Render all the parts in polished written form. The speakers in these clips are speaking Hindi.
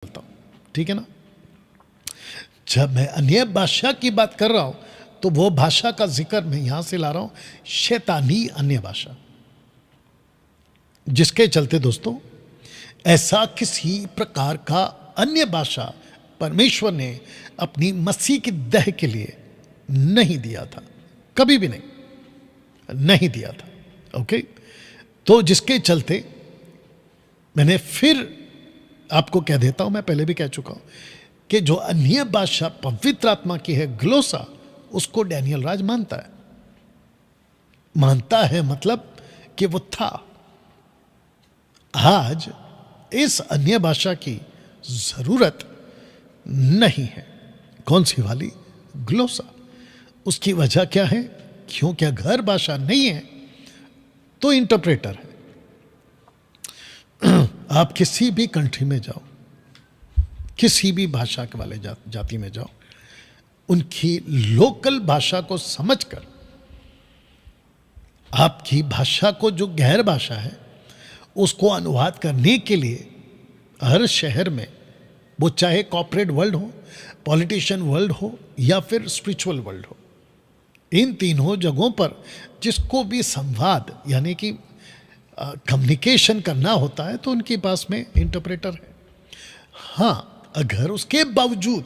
बोलता हूं, ठीक है ना। जब मैं अन्य भाषा की बात कर रहा हूं तो वो भाषा का जिक्र मैं यहां से ला रहा हूं, शैतानी अन्य भाषा, जिसके चलते दोस्तों ऐसा किसी प्रकार का अन्य भाषा परमेश्वर ने अपनी मसीह की दह के लिए नहीं दिया था, कभी भी नहीं दिया था। ओके, तो जिसके चलते मैंने फिर आपको कह देता हूं, मैं पहले भी कह चुका हूं कि जो अन्य भाषा पवित्र आत्मा की है, ग्लोसा, उसको डैनियल राज मानता है मतलब कि वो था। आज इस अन्य भाषा की जरूरत नहीं है। कौन सी वाली? ग्लोसा। उसकी वजह क्या है? क्योंकि अगर भाषा नहीं है तो इंटरप्रेटर है। आप किसी भी कंट्री में जाओ, किसी भी भाषा के वाले जाति में जाओ, उनकी लोकल भाषा को समझकर आपकी भाषा को, जो गैर भाषा है, उसको अनुवाद करने के लिए हर शहर में, वो चाहे कॉर्पोरेट वर्ल्ड हो, पॉलिटिशियन वर्ल्ड हो या फिर स्पिरिचुअल वर्ल्ड हो, इन तीनों जगहों पर जिसको भी संवाद यानी कि कम्युनिकेशन करना होता है तो उनके पास में इंटरप्रेटर है। हाँ, अगर उसके बावजूद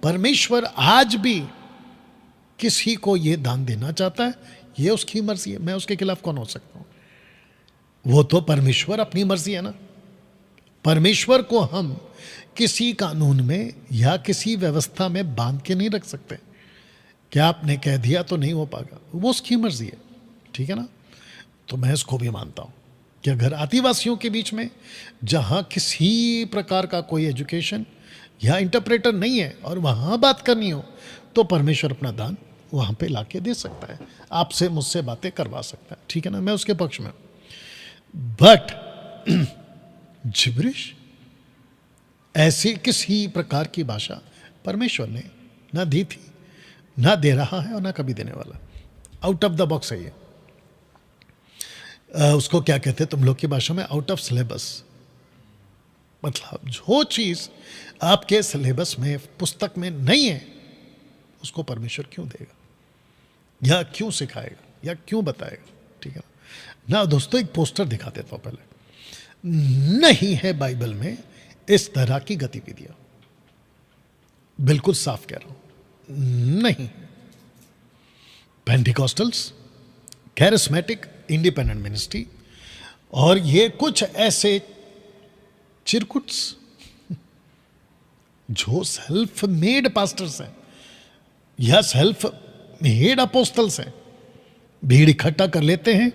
परमेश्वर आज भी किसी को ये दान देना चाहता है, ये उसकी मर्जी है, मैं उसके खिलाफ कौन हो सकता हूं? वो तो परमेश्वर अपनी मर्जी है ना। परमेश्वर को हम किसी कानून में या किसी व्यवस्था में बांध के नहीं रख सकते कि आपने कह दिया तो नहीं हो पाएगा, वो उसकी मर्जी है, ठीक है ना। तो मैं इसको भी मानता हूं कि अगर आदिवासियों के बीच में जहां किसी प्रकार का कोई एजुकेशन या इंटरप्रेटर नहीं है और वहां बात करनी हो, तो परमेश्वर अपना दान वहां पे लाके दे सकता है, आपसे मुझसे बातें करवा सकता है, ठीक है ना। मैं उसके पक्ष में। बट जिब्रिश, ऐसी किसी प्रकार की भाषा परमेश्वर ने ना दी थी, ना दे रहा है और ना कभी देने वाला। आउट ऑफ द बॉक्स है ये। उसको क्या कहते हैं तुम लोग की भाषा में? Out of syllabus. मतलब जो चीज आपके सिलेबस में, पुस्तक में नहीं है, उसको परमेश्वर क्यों देगा या क्यों सिखाएगा या क्यों बताएगा, ठीक है ना। दोस्तों एक पोस्टर दिखा देता हूं पहले। नहीं है बाइबल में इस तरह की गतिविधियां, बिल्कुल साफ कह रहा हूं, नहीं। पेंटिकॉस्टल्स, कैरिस्मेटिक, इंडिपेंडेंट मिनिस्ट्री और ये कुछ ऐसे चिरकुट्स जो सेल्फ मेड पास्टर्स हैं या सेल्फ मेड अपोस्टल्स हैं, भीड़ इकट्ठा कर लेते हैं,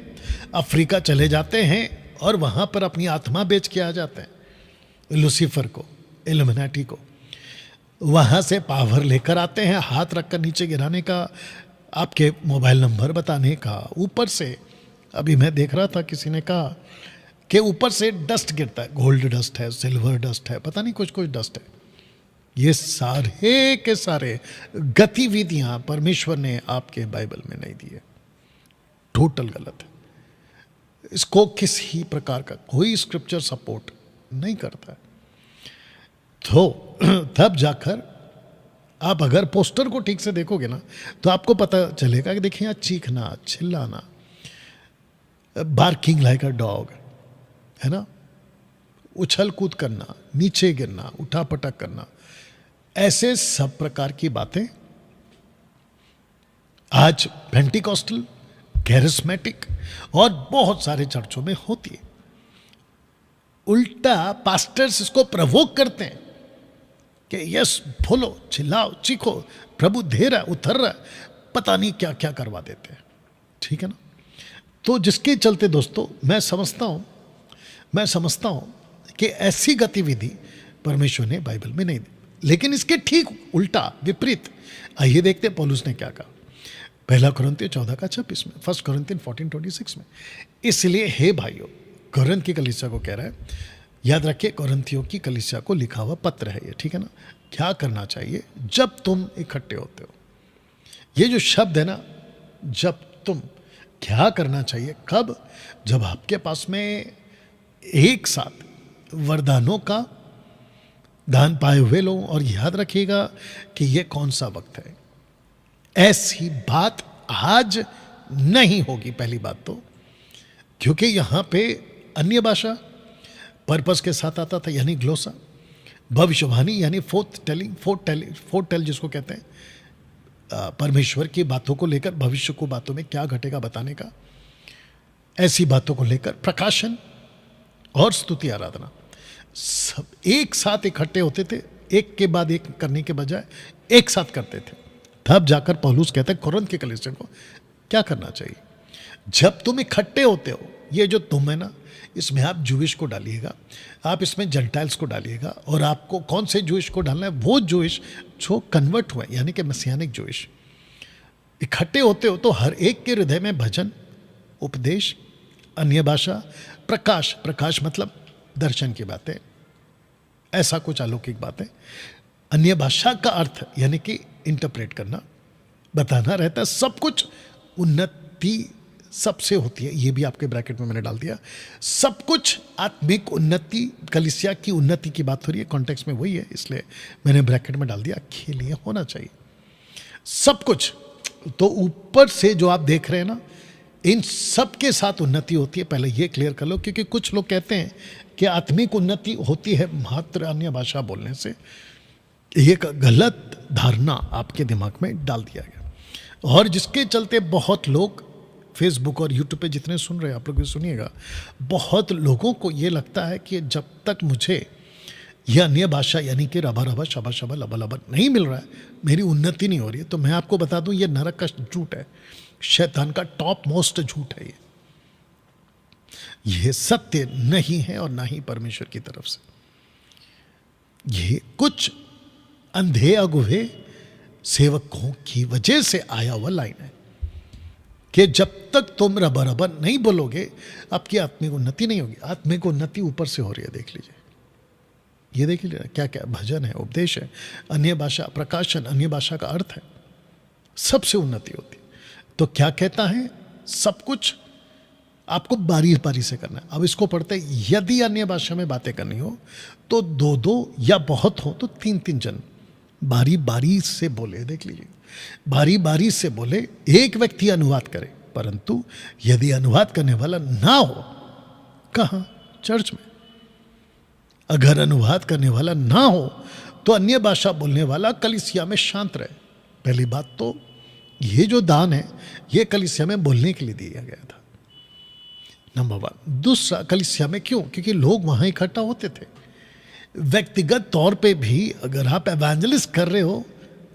अफ्रीका चले जाते हैं और वहां पर अपनी आत्मा बेच के आ जाते हैं। लूसीफर को, इल्यूमिनाटी को वहां से पावर लेकर आते हैं, हाथ रखकर नीचे गिराने का, आपके मोबाइल नंबर बताने का, ऊपर से अभी मैं देख रहा था किसी ने कहा कि ऊपर से डस्ट गिरता है, गोल्ड डस्ट है, सिल्वर डस्ट है, पता नहीं कुछ डस्ट है। ये सारे के सारे गतिविधियां परमेश्वर ने आपके बाइबल में नहीं दी है, टोटल गलत है। इसको किसी प्रकार का कोई स्क्रिप्चर सपोर्ट नहीं करता है। तो तब जाकर आप अगर पोस्टर को ठीक से देखोगे ना तो आपको पता चलेगा कि देखिए यहाँ चीखना, चिल्लाना, बार्किंग लाइक अ डॉग, है ना, उछल कूद करना, नीचे गिरना, उठा पटक करना, ऐसे सब प्रकार की बातें आज पेंटिकॉस्टल, कैरिस्मेटिक और बहुत सारे चर्चों में होती है। उल्टा पास्टर्स इसको प्रवोक करते हैं कि यस बोलो, चिल्लाओ, चीखो, प्रभु दे रहा, उतर रहा, पता नहीं क्या क्या करवा देते हैं, ठीक है ना। तो जिसके चलते दोस्तों मैं समझता हूं कि ऐसी गतिविधि परमेश्वर ने बाइबल में नहीं दी। लेकिन इसके ठीक उल्टा, विपरीत, आइए देखते हैं पौलुस ने क्या कहा। पहला कुरिन्थियों 14:26 में, 1 Corinthians 14:26 में। इसलिए हे भाइयों, कुरिन्थ की कलीसिया को कह रहा है, याद रखिए कुरिन्थियों की कलीसिया को लिखा हुआ पत्र है ये, ठीक है ना। क्या करना चाहिए जब तुम इकट्ठे होते हो? ये जो शब्द है ना, जब तुम, क्या करना चाहिए कब? जब आपके पास में एक साथ वरदानों का दान पाए हुए लोग, और याद रखिएगा कि ये कौन सा वक्त है। ऐसी बात आज नहीं होगी, पहली बात तो, क्योंकि यहाँ पे अन्य भाषा पर्पस के साथ आता था, यानी ग्लोसा, भविष्यवाणी यानी फोर्थ टेल जिसको कहते हैं, परमेश्वर की बातों को लेकर, भविष्य को बातों में क्या घटेगा बताने का, ऐसी बातों को लेकर प्रकाशन और स्तुति आराधना सब एक साथ इकट्ठे होते थे, एक के बाद एक करने के बजाय एक साथ करते थे। तब जाकर पौलुस कहते हैं कुरिन्थ के कलीसिया को क्या करना चाहिए। जब तुम इकट्ठे होते हो, ये जो तुम है ना, इसमें आप जूइश को डालिएगा, आप इसमें जेंटाइल्स को डालिएगा, और आपको कौन से जूइश को डालना है, वो जूइश जो कन्वर्ट हुए, यानी कि मसीहानिक जूइश। इकट्ठे होते हो तो हर एक के हृदय में भजन, उपदेश, अन्य भाषा, प्रकाश, प्रकाश मतलब दर्शन की बातें, ऐसा कुछ अलौकिक बातें, अन्य भाषा का अर्थ यानी कि इंटरप्रेट करना, बताना रहता है। सब कुछ उन्नति सबसे होती है, ये भी आपके ब्रैकेट में मैंने डाल दिया। सब कुछ आत्मिक उन्नति, कलीसिया की उन्नति की बात हो रही है, कॉन्टेक्स्ट में वही है, इसलिए मैंने ब्रैकेट में डाल दिया के लिए होना चाहिए सब कुछ। तो ऊपर से जो आप देख रहे हैं ना, इन सब के साथ उन्नति होती है, पहले ये क्लियर कर लो, क्योंकि कुछ लोग कहते हैं कि आत्मिक उन्नति होती है मात्र अन्य भाषा बोलने से। ये गलत धारणा आपके दिमाग में डाल दिया गया, और जिसके चलते बहुत लोग फेसबुक और यूट्यूब पे जितने सुन रहे हैं, आप लोग भी सुनिएगा, बहुत लोगों को ये लगता है कि जब तक मुझे यह अन्य भाषा यानी कि रबा रबा शबा शबा लबा लबा नहीं मिल रहा है, मेरी उन्नति नहीं हो रही है। तो मैं आपको बता दूं, ये नरक का झूठ है, शैतान का टॉप मोस्ट झूठ है। ये सत्य नहीं है, और ना ही परमेश्वर की तरफ से। ये कुछ अंधे अगुवे सेवकों की वजह से आया हुआ लाइन है कि जब तक तुम रबा रबा नहीं बोलोगे, आपकी आत्मिक उन्नति नहीं होगी। आत्मिक उन्नति ऊपर से हो रही है, देख लीजिए, ये देख लीजिए क्या क्या भजन है, उपदेश है, अन्य भाषा, प्रकाशन, अन्य भाषा का अर्थ है, सबसे उन्नति होती है। तो क्या कहता है, सब कुछ आपको बारी बारी से करना है। अब इसको पढ़ते, यदि अन्य भाषा में बातें करनी हो तो दो दो, या बहुत हो तो तीन तीन जन बारी बारी से बोले। देख लीजिए, बारी बारी से बोले, एक व्यक्ति अनुवाद करे, परंतु यदि अनुवाद करने वाला ना हो, कहाँ, चर्च में। अगर अनुवाद करने वाला ना हो तो अन्य भाषा बोलने वाला कलीसिया में शांत रहे। पहली बात तो ये जो दान है, ये कलीसिया में बोलने के लिए दिया गया था, नंबर 1। दूसरा, कलीसिया में क्यों? क्योंकि लोग वहां इकट्ठा होते थे। व्यक्तिगत तौर पे भी अगर आप एवेंजलिस्ट कर रहे हो,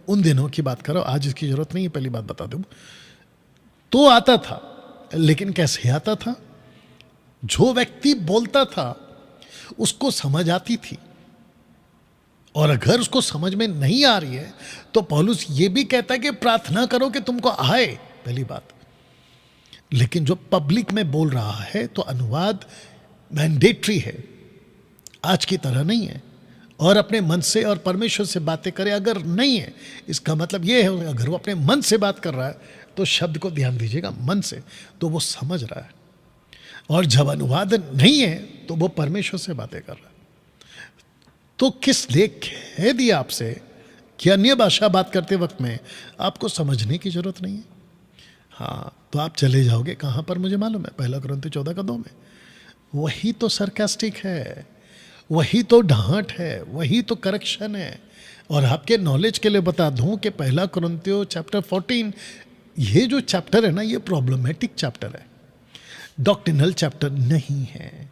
उन दिनों की बात करो, आज इसकी जरूरत नहीं है, पहली बात बता दूं, तो आता था। लेकिन कैसे आता था? जो व्यक्ति बोलता था उसको समझ आती थी, और अगर उसको समझ में नहीं आ रही है तो पौलुस ये भी कहता है कि प्रार्थना करो कि तुमको आए, पहली बात। लेकिन जो पब्लिक में बोल रहा है तो अनुवाद मैंडेटरी है, आज की तरह नहीं है। और अपने मन से और परमेश्वर से बातें करे, अगर नहीं है, इसका मतलब ये है अगर वो अपने मन से बात कर रहा है तो शब्द को ध्यान दीजिएगा, मन से, तो वो समझ रहा है। और जब अनुवाद नहीं है तो वो परमेश्वर से बातें कर रहा है। तो किस लिए कह दिया आपसे कि अन्य भाषा बात करते वक्त में आपको समझने की जरूरत नहीं है? हाँ, तो आप चले जाओगे कहाँ पर, मुझे मालूम है, 1 कुरिन्थ 14:2 में। वही तो सरकास्टिक है, वही तो डांट है, वही तो करेक्शन है। और आपके नॉलेज के लिए बता दूं कि 1 कुरिन्थियों चैप्टर 14, ये जो चैप्टर है ना, ये प्रॉब्लमेटिक चैप्टर है, डॉक्ट्रिनल चैप्टर नहीं है।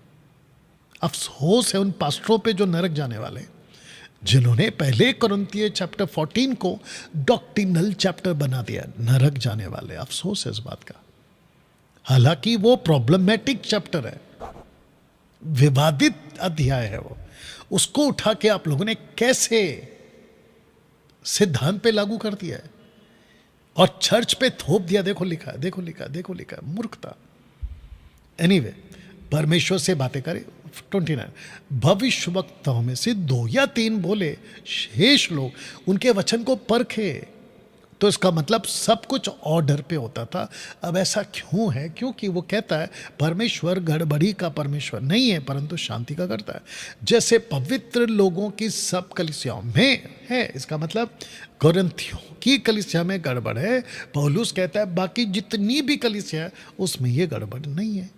अफसोस है उन पास्टरों पे जो नरक जाने वाले, जिन्होंने 1 कुरिन्थियों चैप्टर 14 को डॉक्ट्रिनल चैप्टर बना दिया, नरक जाने वाले। अफसोस है इस बात का, हालांकि वो प्रॉब्लमेटिक चैप्टर है, विवादित अध्याय है वो। उसको उठा के आप लोगों ने कैसे सिद्धांत पे लागू कर दिया है और चर्च पे थोप दिया। देखो लिखा है, देखो लिखा है, देखो लिखा है, मूर्खता। एनीवे, परमेश्वर से बातें करें। 29, भविष्य वक्ताओं में से 2 या 3 बोले, शेष लोग उनके वचन को परखे। तो इसका मतलब सब कुछ ऑर्डर पे होता था। अब ऐसा क्यों है? क्योंकि वो कहता है परमेश्वर गड़बड़ी का परमेश्वर नहीं है, परंतु शांति का करता है। जैसे पवित्र लोगों की सब कलीसियाओं में है, इसका मतलब कोरिन्थियों की कलीसिया में गड़बड़ है, पौलुस कहता है बाकी जितनी भी कलीसिया है उसमें ये गड़बड़ नहीं है।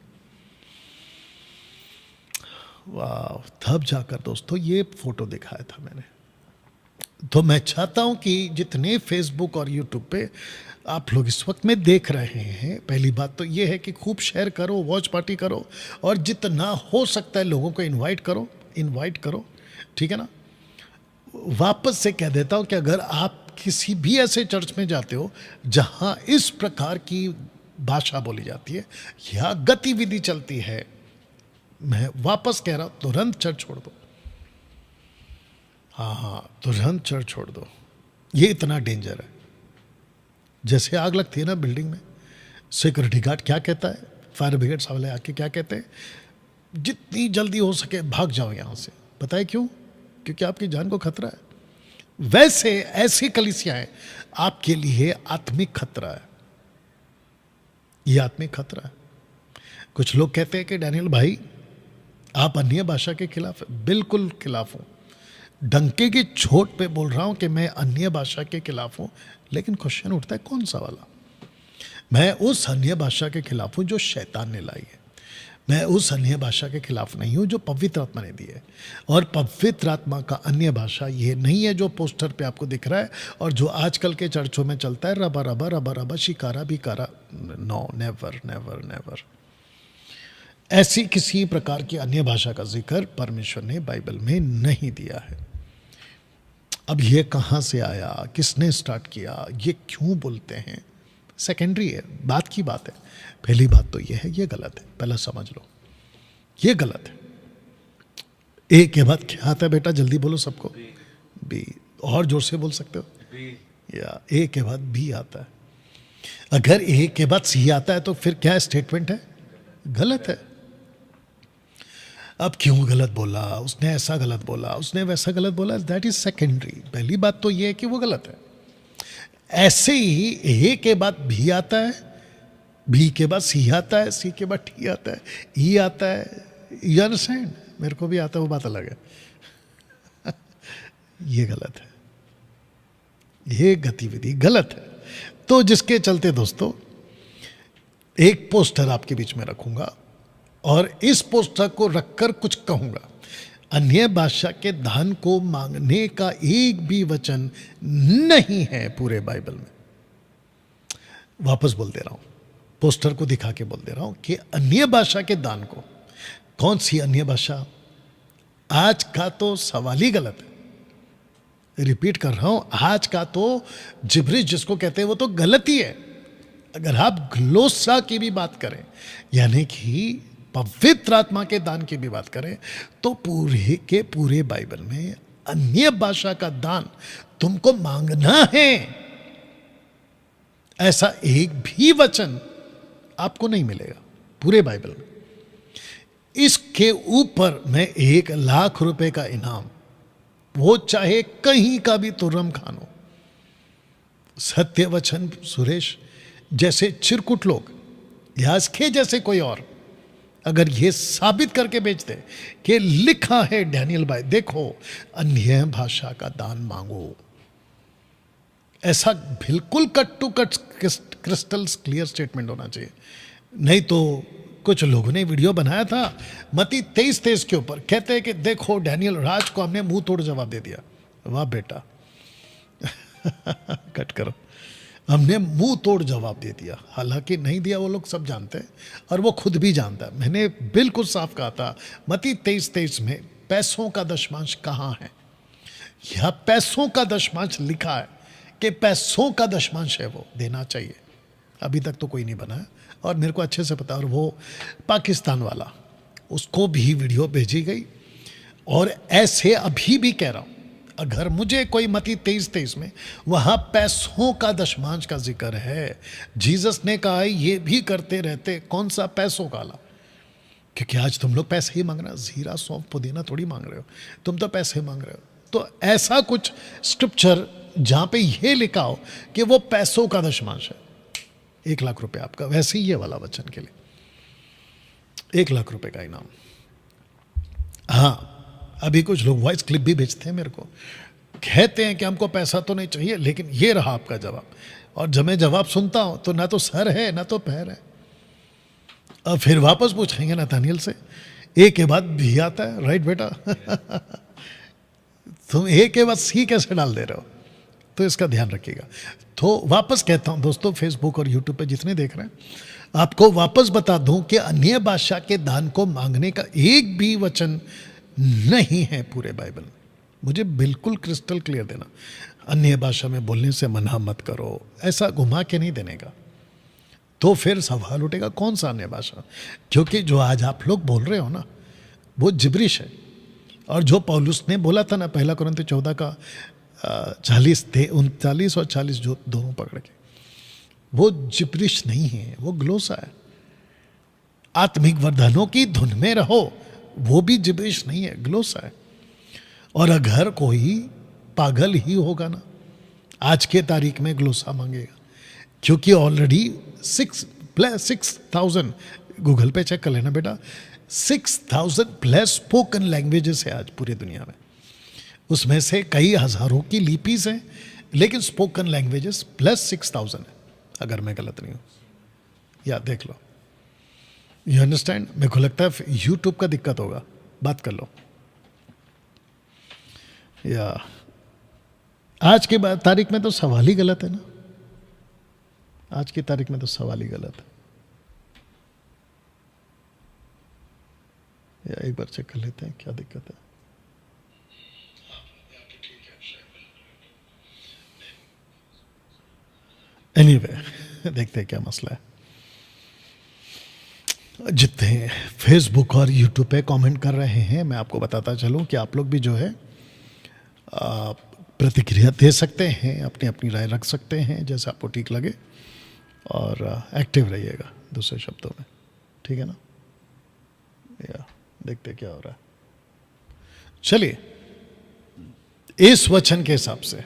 वाह, तब जाकर दोस्तों ये फोटो दिखाया था मैंने। तो मैं चाहता हूं कि जितने फेसबुक और यूट्यूब पे आप लोग इस वक्त में देख रहे हैं, पहली बात तो ये है कि खूब शेयर करो, वॉच पार्टी करो, और जितना हो सकता है लोगों को इनवाइट करो, ठीक है ना। वापस से कह देता हूं कि अगर आप किसी भी ऐसे चर्च में जाते हो जहां इस प्रकार की भाषा बोली जाती है या गतिविधि चलती है, मैं वापस कह रहा हूं तुरंत चर्च छोड़ दो। हाँ, तुरंत चर्च छोड़ दो। ये इतना डेंजर है। जैसे आग लगती है ना बिल्डिंग में, सिक्योरिटी गार्ड क्या कहता है, फायर ब्रिगेड वाले आके क्या कहते हैं, जितनी जल्दी हो सके भाग जाओ यहाँ से। पता है क्यों? क्योंकि आपकी जान को खतरा है। वैसे ऐसी कलीसियाएं आपके लिए आत्मिक खतरा है। ये आत्मिक खतरा है। कुछ लोग कहते हैं कि डैनियल भाई आप अन्य भाषा के खिलाफ है। बिल्कुल खिलाफ हूं, डंके की चोट पे बोल रहा हूं कि मैं अन्य भाषा के खिलाफ हूं। लेकिन क्वेश्चन उठता है कौन सा वाला? मैं उस अन्य भाषा के खिलाफ हूं जो शैतान ने लाई है। मैं उस अन्य भाषा के खिलाफ नहीं हूं जो पवित्र आत्मा ने दी है। और पवित्र आत्मा का अन्य भाषा ये नहीं है जो पोस्टर पे आपको दिख रहा है और जो आजकल के चर्चों में चलता है, रबा रबा रबा रबा शिकारा बिकारा। No, never never never. ऐसी किसी प्रकार की अन्य भाषा का जिक्र परमेश्वर ने बाइबल में नहीं दिया है। अब ये कहाँ से आया, किसने स्टार्ट किया, ये क्यों बोलते हैं, सेकेंडरी है, बात की बात है। पहली बात तो ये है, ये गलत है। पहला समझ लो, ये गलत है। ए के बाद क्या आता है बेटा? जल्दी बोलो सबको। बी। और जोर से बोल सकते हो? या ए के बाद बी आता है। अगर ए के बाद सी आता है तो फिर क्या स्टेटमेंट है? गलत है। अब क्यों गलत बोला, उसने ऐसा गलत बोला, उसने वैसा गलत बोला, दैट इज सेकेंडरी। पहली बात तो ये है कि वो गलत है। ऐसे ही ए के बाद भी आता है, बी के बाद सी आता है, सी के बाद टी आता है, ई आता है। You understand? मेरे को भी आता है, वो बात अलग है। ये गलत है, ये गतिविधि गलत है। तो जिसके चलते दोस्तों एक पोस्टर आपके बीच में रखूंगा और इस पोस्टर को रखकर कुछ कहूंगा। अन्य भाषा के दान को मांगने का एक भी वचन नहीं है पूरे बाइबल में। वापस बोल दे रहा हूं, पोस्टर को दिखा के बोल दे रहा हूं कि अन्य भाषा के दान को, कौन सी अन्य भाषा? आज का तो सवाल ही गलत है। रिपीट कर रहा हूं, आज का तो जिब्रिश जिसको कहते हैं वो तो गलत ही है। अगर आप ग्लोसा की भी बात करें, यानी कि पवित्र आत्मा के दान की भी बात करें, तो पूरे के पूरे बाइबल में अन्य भाषा का दान तुमको मांगना है, ऐसा एक भी वचन आपको नहीं मिलेगा पूरे बाइबल में। इसके ऊपर मैं 1,00,000 रुपए का इनाम, वो चाहे कहीं का भी तुर्रम खान हो। सत्य वचन सुरेश जैसे चिरकुट लोग, यास्खे जैसे कोई और, अगर ये साबित करके बेच दे कि लिखा है डैनियल भाई देखो अन्य भाषा का दान मांगो, ऐसा बिल्कुल cut to cut crystal clear statement होना चाहिए। नहीं तो कुछ लोगों ने वीडियो बनाया था मत्ती 23:23 के ऊपर, कहते हैं कि देखो डैनियल राज को हमने मुंह तोड़ जवाब दे दिया। वाह बेटा, कट करो, हमने मुंह तोड़ जवाब दे दिया। हालांकि नहीं दिया वो लोग सब जानते हैं और वो खुद भी जानता है। मैंने बिल्कुल साफ कहा था मत्ती 23:23 में पैसों का दशमांश कहाँ है, यह पैसों का दशमांश लिखा है कि पैसों का दशमांश है वो देना चाहिए। अभी तक तो कोई नहीं बना है और मेरे को अच्छे से पता। और वो पाकिस्तान वाला, उसको भी वीडियो भेजी गई। और ऐसे अभी भी कह रहा हूँ, अगर मुझे कोई मत्ती 23:23 में वहाँ पैसों का दशमांश का जिक्र है, जीसस ने कहा है ये भी करते रहते, कौन सा पैसों का ला? क्योंकि आज तुम लोग पैसे ही मांग रहे हो, जीरा सौंफ पुदीना थोड़ी मांग रहे हो, तुम तो पैसे मांग रहे हो। तो ऐसा कुछ स्क्रिप्चर जहां पे ये लिखा हो कि वो पैसों का दशमांश है, 1,00,000 रुपए आपका, वैसे ही ये वाला वचन के लिए 1,00,000 रुपए का इनाम। हाँ, अभी कुछ लोग वॉइस क्लिप भी भेजते हैं मेरे को, कहते हैं कि हमको पैसा तो नहीं चाहिए, लेकिन ये रहा आपका जवाब। और जब मैं जवाब सुनता हूं तो ना तो सर है ना तो पैर है। अब फिर वापस पूछेंगे नथानियल से, ए के बाद भी आता है, राइट बेटा? तुम ए के बाद सी कैसे डाल दे रहे हो? तो इसका ध्यान रखिएगा। तो वापस कहता हूं दोस्तों, फेसबुक और यूट्यूब पे जितने देख रहे हैं, आपको वापस बता दूं कि अन्य भाषा के दान को मांगने का एक भी वचन नहीं है पूरे बाइबल में। मुझे बिल्कुल क्रिस्टल क्लियर देना, अन्य भाषा में बोलने से मना मत करो, ऐसा घुमा के नहीं देने का। तो फिर सवाल उठेगा कौन सा अन्य भाषा, क्योंकि जो आज आप लोग बोल रहे हो ना वो जिब्रिश है। और जो पौलुस ने बोला था ना, 1 कुरिन्थियों 14 का 40 थे, 39 और 40 जो दोनों पकड़ के, वो जिब्रिश नहीं है, वो ग्लोसा है। आत्मिक वर्धनों की धुन में रहो, वो भी जिब्रिश नहीं है, ग्लोसा है। और अगर कोई पागल ही होगा ना, आज के तारीख में ग्लोसा मांगेगा, क्योंकि ऑलरेडी 6,000 गूगल पे चेक कर लेना बेटा, 6,000 प्लस स्पोकन लैंग्वेजेस है आज पूरी दुनिया में। उसमें से कई हजारों की लिपीज हैं, लेकिन स्पोकन लैंग्वेजेस प्लस 6,000 है, अगर मैं गलत नहीं हूं। या देख लो, यू अंडरस्टैंड? मेरे को लगता है यूट्यूब का दिक्कत होगा, बात कर लो। या आज के तारीख में तो सवाल ही गलत है ना, आज की तारीख में तो सवाल ही गलत है। या एक बार चेक कर लेते हैं क्या दिक्कत है। एनीवे देखते हैं क्या मसला है। जितने फेसबुक और यूट्यूब पे कमेंट कर रहे हैं, मैं आपको बताता चलूं कि आप लोग भी जो है प्रतिक्रिया दे सकते हैं, अपनी अपनी राय रख सकते हैं जैसे आपको ठीक लगे, और एक्टिव रहिएगा दूसरे शब्दों में, ठीक है ना? या देखते क्या हो रहा है। चलिए, इस वचन के हिसाब से,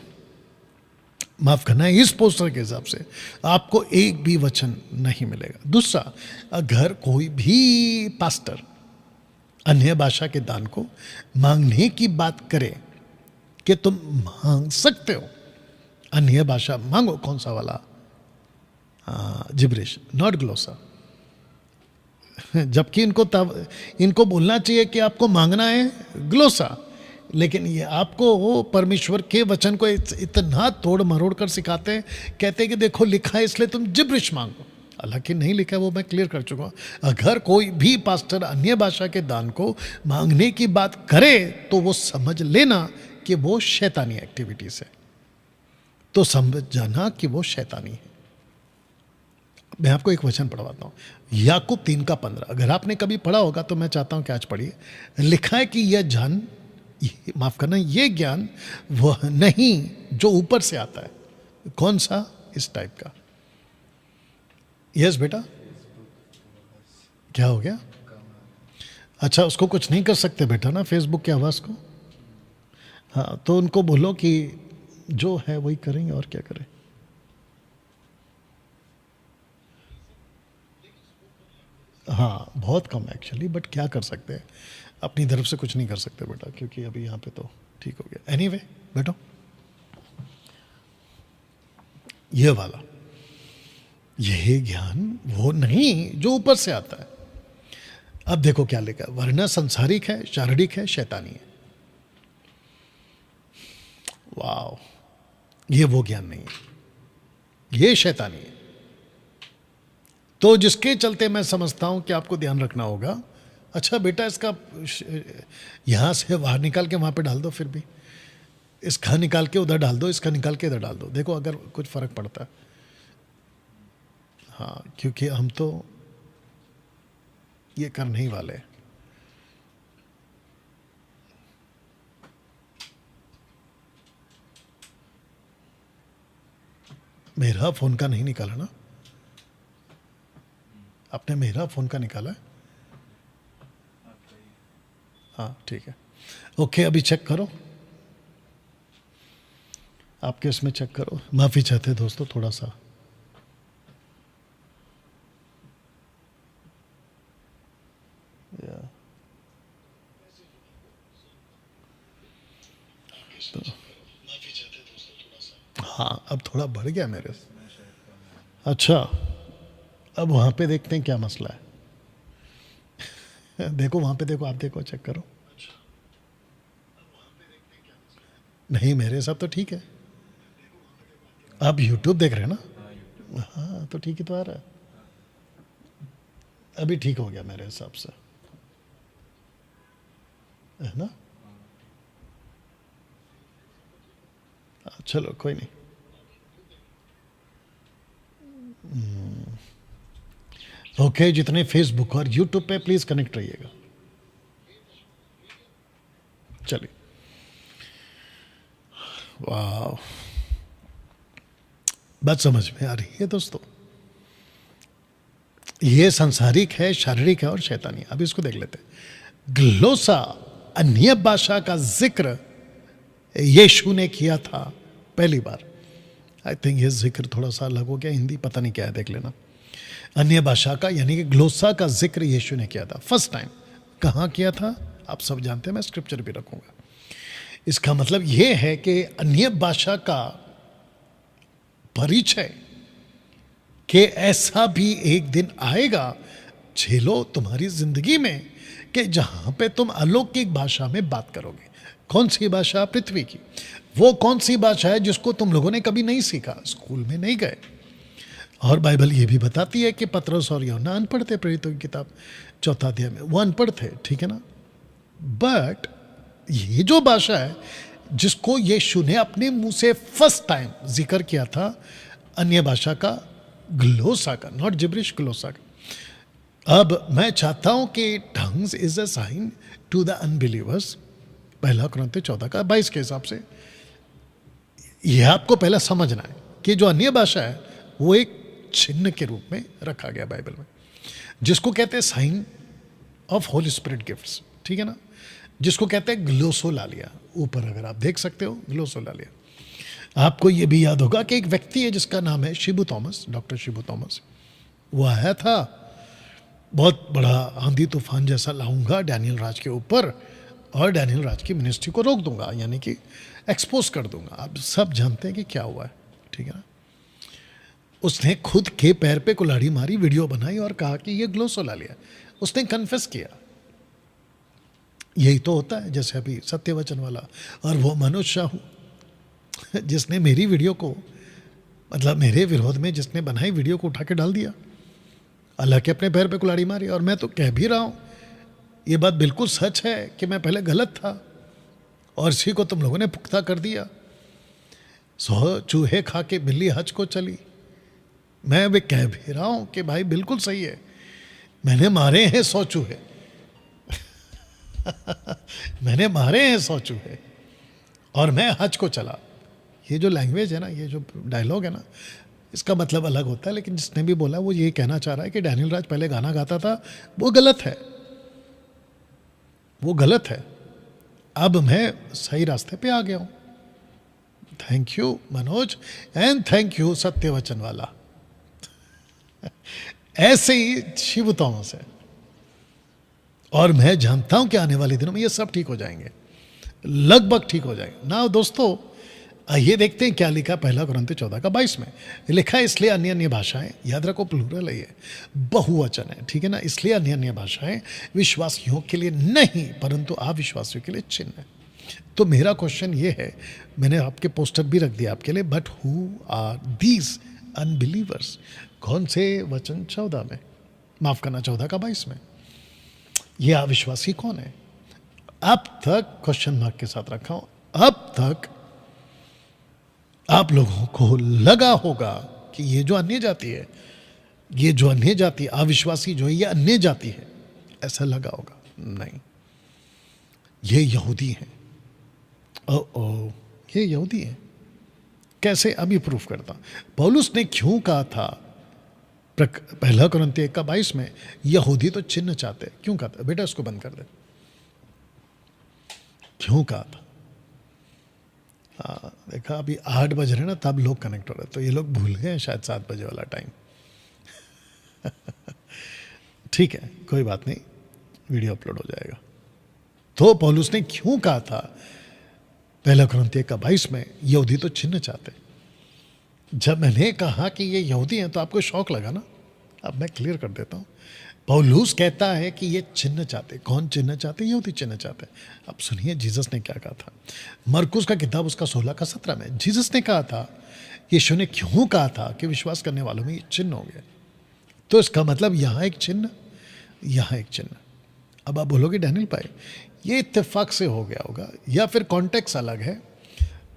माफ करना है, इस पोस्टर के हिसाब से आपको एक भी वचन नहीं मिलेगा। दूसरा, अगर कोई भी पास्टर अन्य भाषा के दान को मांगने की बात करे कि तुम मांग सकते हो, अन्य भाषा मांगो, कौन सा वाला? Gibberish, not glossa. जबकि इनको बोलना चाहिए कि आपको मांगना है ग्लोसा, लेकिन ये आपको वो परमेश्वर के वचन को इतना तोड़ मरोड़ कर सिखाते हैं, कहते हैं कि देखो लिखा है इसलिए तुम जिब्रिश मांगो, हालांकि नहीं लिखा है, वो मैं क्लियर कर चुका हूं। अगर कोई भी पास्टर अन्य भाषा के दान को मांगने की बात करे तो वो समझ लेना कि वो शैतानी एक्टिविटीज है, तो समझ जाना कि वो शैतानी है। मैं आपको एक वचन पढ़वाता हूँ, याकूब 3:15। अगर आपने कभी पढ़ा होगा तो मैं चाहता हूं कि आज पढ़िए। लिखा है कि यह ज्ञान, माफ करना, ये ज्ञान वह नहीं जो ऊपर से आता है। कौन सा? इस टाइप का। यस बेटा, क्या हो गया? अच्छा, उसको कुछ नहीं कर सकते बेटा ना, फेसबुक की आवाज को। हाँ, तो उनको बोलो कि जो है वही करेंगे, और क्या करें। हाँ, बहुत कम एक्चुअली, बट क्या कर सकते हैं, अपनी तरफ से कुछ नहीं कर सकते बेटा, क्योंकि अभी यहाँ पे तो ठीक हो गया। एनीवे बेटो, ये वाला, यही ज्ञान वो नहीं जो ऊपर से आता है। अब देखो क्या लिखा है, वरना संसारिक है, शारीरिक है, शैतानी है। वाह, ये वो ज्ञान नहीं है, ये शैतानी है। तो जिसके चलते मैं समझता हूं कि आपको ध्यान रखना होगा। अच्छा बेटा, इसका यहां से बाहर निकाल के वहां पे डाल दो, फिर भी इसका निकाल के उधर डाल दो, इसका निकाल के इधर डाल दो, देखो अगर कुछ फर्क पड़ता है। हाँ, क्योंकि हम तो ये करने ही वाले हैं। मेरा फोन का नहीं निकाला ना आपने? मेरा फोन का निकाला है? हाँ ठीक है, ओके, अभी चेक करो। आपके इसमें चेक करो। माफ़ी चाहते दोस्तों थोड़ा सा। तो हाँ अब थोड़ा बढ़ गया मेरे से। अच्छा अब वहाँ पे देखते हैं क्या मसला है। देखो वहाँ पे देखो, आप देखो, चेक करो। नहीं मेरे साथ तो ठीक है। आप YouTube देख रहे हैं ना? हाँ तो ठीक ही तो आ रहा है। अभी ठीक हो गया मेरे हिसाब से, है ना? चलो कोई नहीं। ओके जितने फेसबुक और यूट्यूब पे प्लीज कनेक्ट रहिएगा। चलिए। वाह, बात समझ में आ रही है दोस्तों। ये संसारिक है, शारीरिक है और शैतानी। अब इसको देख लेते हैं। ग्लोसा, अन्य भाषा का जिक्र यीशु ने किया था पहली बार। आई थिंक ये जिक्र थोड़ा सा अलग हो गया, हिंदी पता नहीं क्या है, देख लेना। अन्य भाषा का यानी कि ग्लोसा का जिक्र यीशु ने किया था फर्स्ट टाइम। कहाँ किया था आप सब जानते हैं, मैं स्क्रिप्चर भी रखूंगा। इसका मतलब यह है कि अन्य भाषा का परिचय कि ऐसा भी एक दिन आएगा झेलो तुम्हारी जिंदगी में कि जहां पे तुम अलौकिक भाषा में बात करोगे। कौन सी भाषा? पृथ्वी की। वो कौन सी भाषा है जिसको तुम लोगों ने कभी नहीं सीखा, स्कूल में नहीं गए। और बाइबल ये भी बताती है कि पतरस और यूहन्ना अनपढ़ थे, प्रेरितों की किताब 4 अध्याय में वो अनपढ़ थे, ठीक है ना? बट ये जो भाषा है जिसको यीशु ने अपने मुंह से फर्स्ट टाइम जिक्र किया था, अन्य भाषा का, ग्लोसा का, नॉट जिब्रिश, ग्लोसा का। अब मैं चाहता हूं कि tongues is a sign to the unbelievers, 1 कुरिन्थियों 14 का 22 के हिसाब से। यह आपको पहला समझना है कि जो अन्य भाषा है वो एक चिन्ह के रूप में रखा गया बाइबल में, जिसको कहते हैं sign of holy spirit gifts, ठीक है ना? जिसको कहते हैं ग्लोसोलालिया। ऊपर अगर आप देख सकते हो ग्लोसोलालिया। आपको ये भी याद होगा कि एक व्यक्ति है जिसका नाम है Shibu Thomas, doctor Shibu Thomas. वो आया था, बहुत बड़ा आंधी तूफान जैसा लाऊंगा डैनियल राज के ऊपर और डैनियल राज की मिनिस्ट्री को रोक दूंगा, यानी कि एक्सपोज कर दूंगा। आप सब जानते हैं कि क्या हुआ है, ठीक है ना? उसने खुद के पैर पे कुल्हाड़ी मारी, वीडियो बनाई और कहा कि ये ग्लोसोलालिया। उसने कन्फेस किया। यही तो होता है, जैसे अभी सत्यवचन वाला और वो मनोज शाहू जिसने मेरी वीडियो को, मतलब मेरे विरोध में जिसने बनाई वीडियो को उठा के डाल दिया, अल्लाह के अपने पैर पे कुल्हाड़ी मारी। और मैं तो कह भी रहा हूँ ये बात बिल्कुल सच है कि मैं पहले गलत था और इसी को तुम लोगों ने पुख्ता कर दिया। 100 चूहे खा के बिल्ली हज को चली। मैं भी कह भी रहा हूँ कि भाई बिल्कुल सही है, मैंने मारे हैं 100 चूहे मैंने मारे हैं 100 चूहे और मैं हज को चला। ये जो लैंग्वेज है ना, ये जो डायलॉग है ना, इसका मतलब अलग होता है, लेकिन जिसने भी बोला वो ये कहना चाह रहा है कि डैनियल राज पहले गाना गाता था, वो गलत है, वो गलत है। अब मैं सही रास्ते पे आ गया हूं। Thank you Manoj and thank you Satyavachan वाला। ऐसे ही शिव थॉमस है और मैं जानता हूं कि आने वाले दिनों में ये सब ठीक हो जाएंगे, लगभग ठीक हो जाएंगे ना। दोस्तों आइए देखते हैं क्या लिखा 1 कुरिन्थियों 14 का 22 में। लिखा है इसलिए अन्य अन्य भाषाएं, याद रखो प्लूरल है ये, बहुवचन है, ठीक है ना? इसलिए अन्य अन्य भाषाएं विश्वासियों के लिए नहीं परंतु अविश्वासियों के लिए चिन्ह है। तो मेरा क्वेश्चन ये है, मैंने आपके पोस्टर भी रख दिया आपके लिए, but who are these unbelievers? कौन से वचन? 14 में, माफ करना 14 का 22 में। ये अविश्वासी कौन है? अब तक क्वेश्चन मार्क के साथ रखा हूं, अब तक आप लोगों को लगा होगा कि ये जो अन्य जाति है, ये जो अन्य जाति अविश्वासी जो है ये अन्य जाति है, ऐसा लगा होगा। नहीं, ये यहूदी हैं। ओ ये यहूदी हैं। कैसे? अभी प्रूफ करता। पौलुस ने क्यों कहा था 1 कुरिन्थियों 1 का 22 में, यहूदी तो चिन्ह चाहते? क्यों कहा था? बेटा इसको बंद कर दे। क्यों कहा था? हाँ देखा, देखा अभी 8 बज रहे ना, तब लोग कनेक्ट हो रहे, तो ये लोग भूल गए शायद 7 बजे वाला टाइम। ठीक है, कोई बात नहीं, वीडियो अपलोड हो जाएगा। तो पौलुस ने क्यों कहा था पहला कुरिन्थियों 22 में, यहूदी तो चिन्ह चाहते। जब मैंने कहा कि ये यहूदी हैं तो आपको शौक लगा ना। अब मैं क्लियर कर देता हूँ। पौलुस कहता है कि ये चिन्ह चाहते। कौन चिन्ह चाहते? यहूदी चिन्ह चाहते। अब सुनिए जीसस ने क्या कहा था। मरकुस का किताब उसका 16 का 17 में जीसस ने कहा था, यीशु ने क्यों कहा था कि विश्वास करने वालों में ये चिन्ह हो गया। तो इसका मतलब यहाँ एक चिन्ह, यहाँ एक चिन्ह। अब आप बोलोगे डैनियल भाई ये इत्तेफाक से हो गया होगा या फिर कॉन्टेक्स्ट अलग है,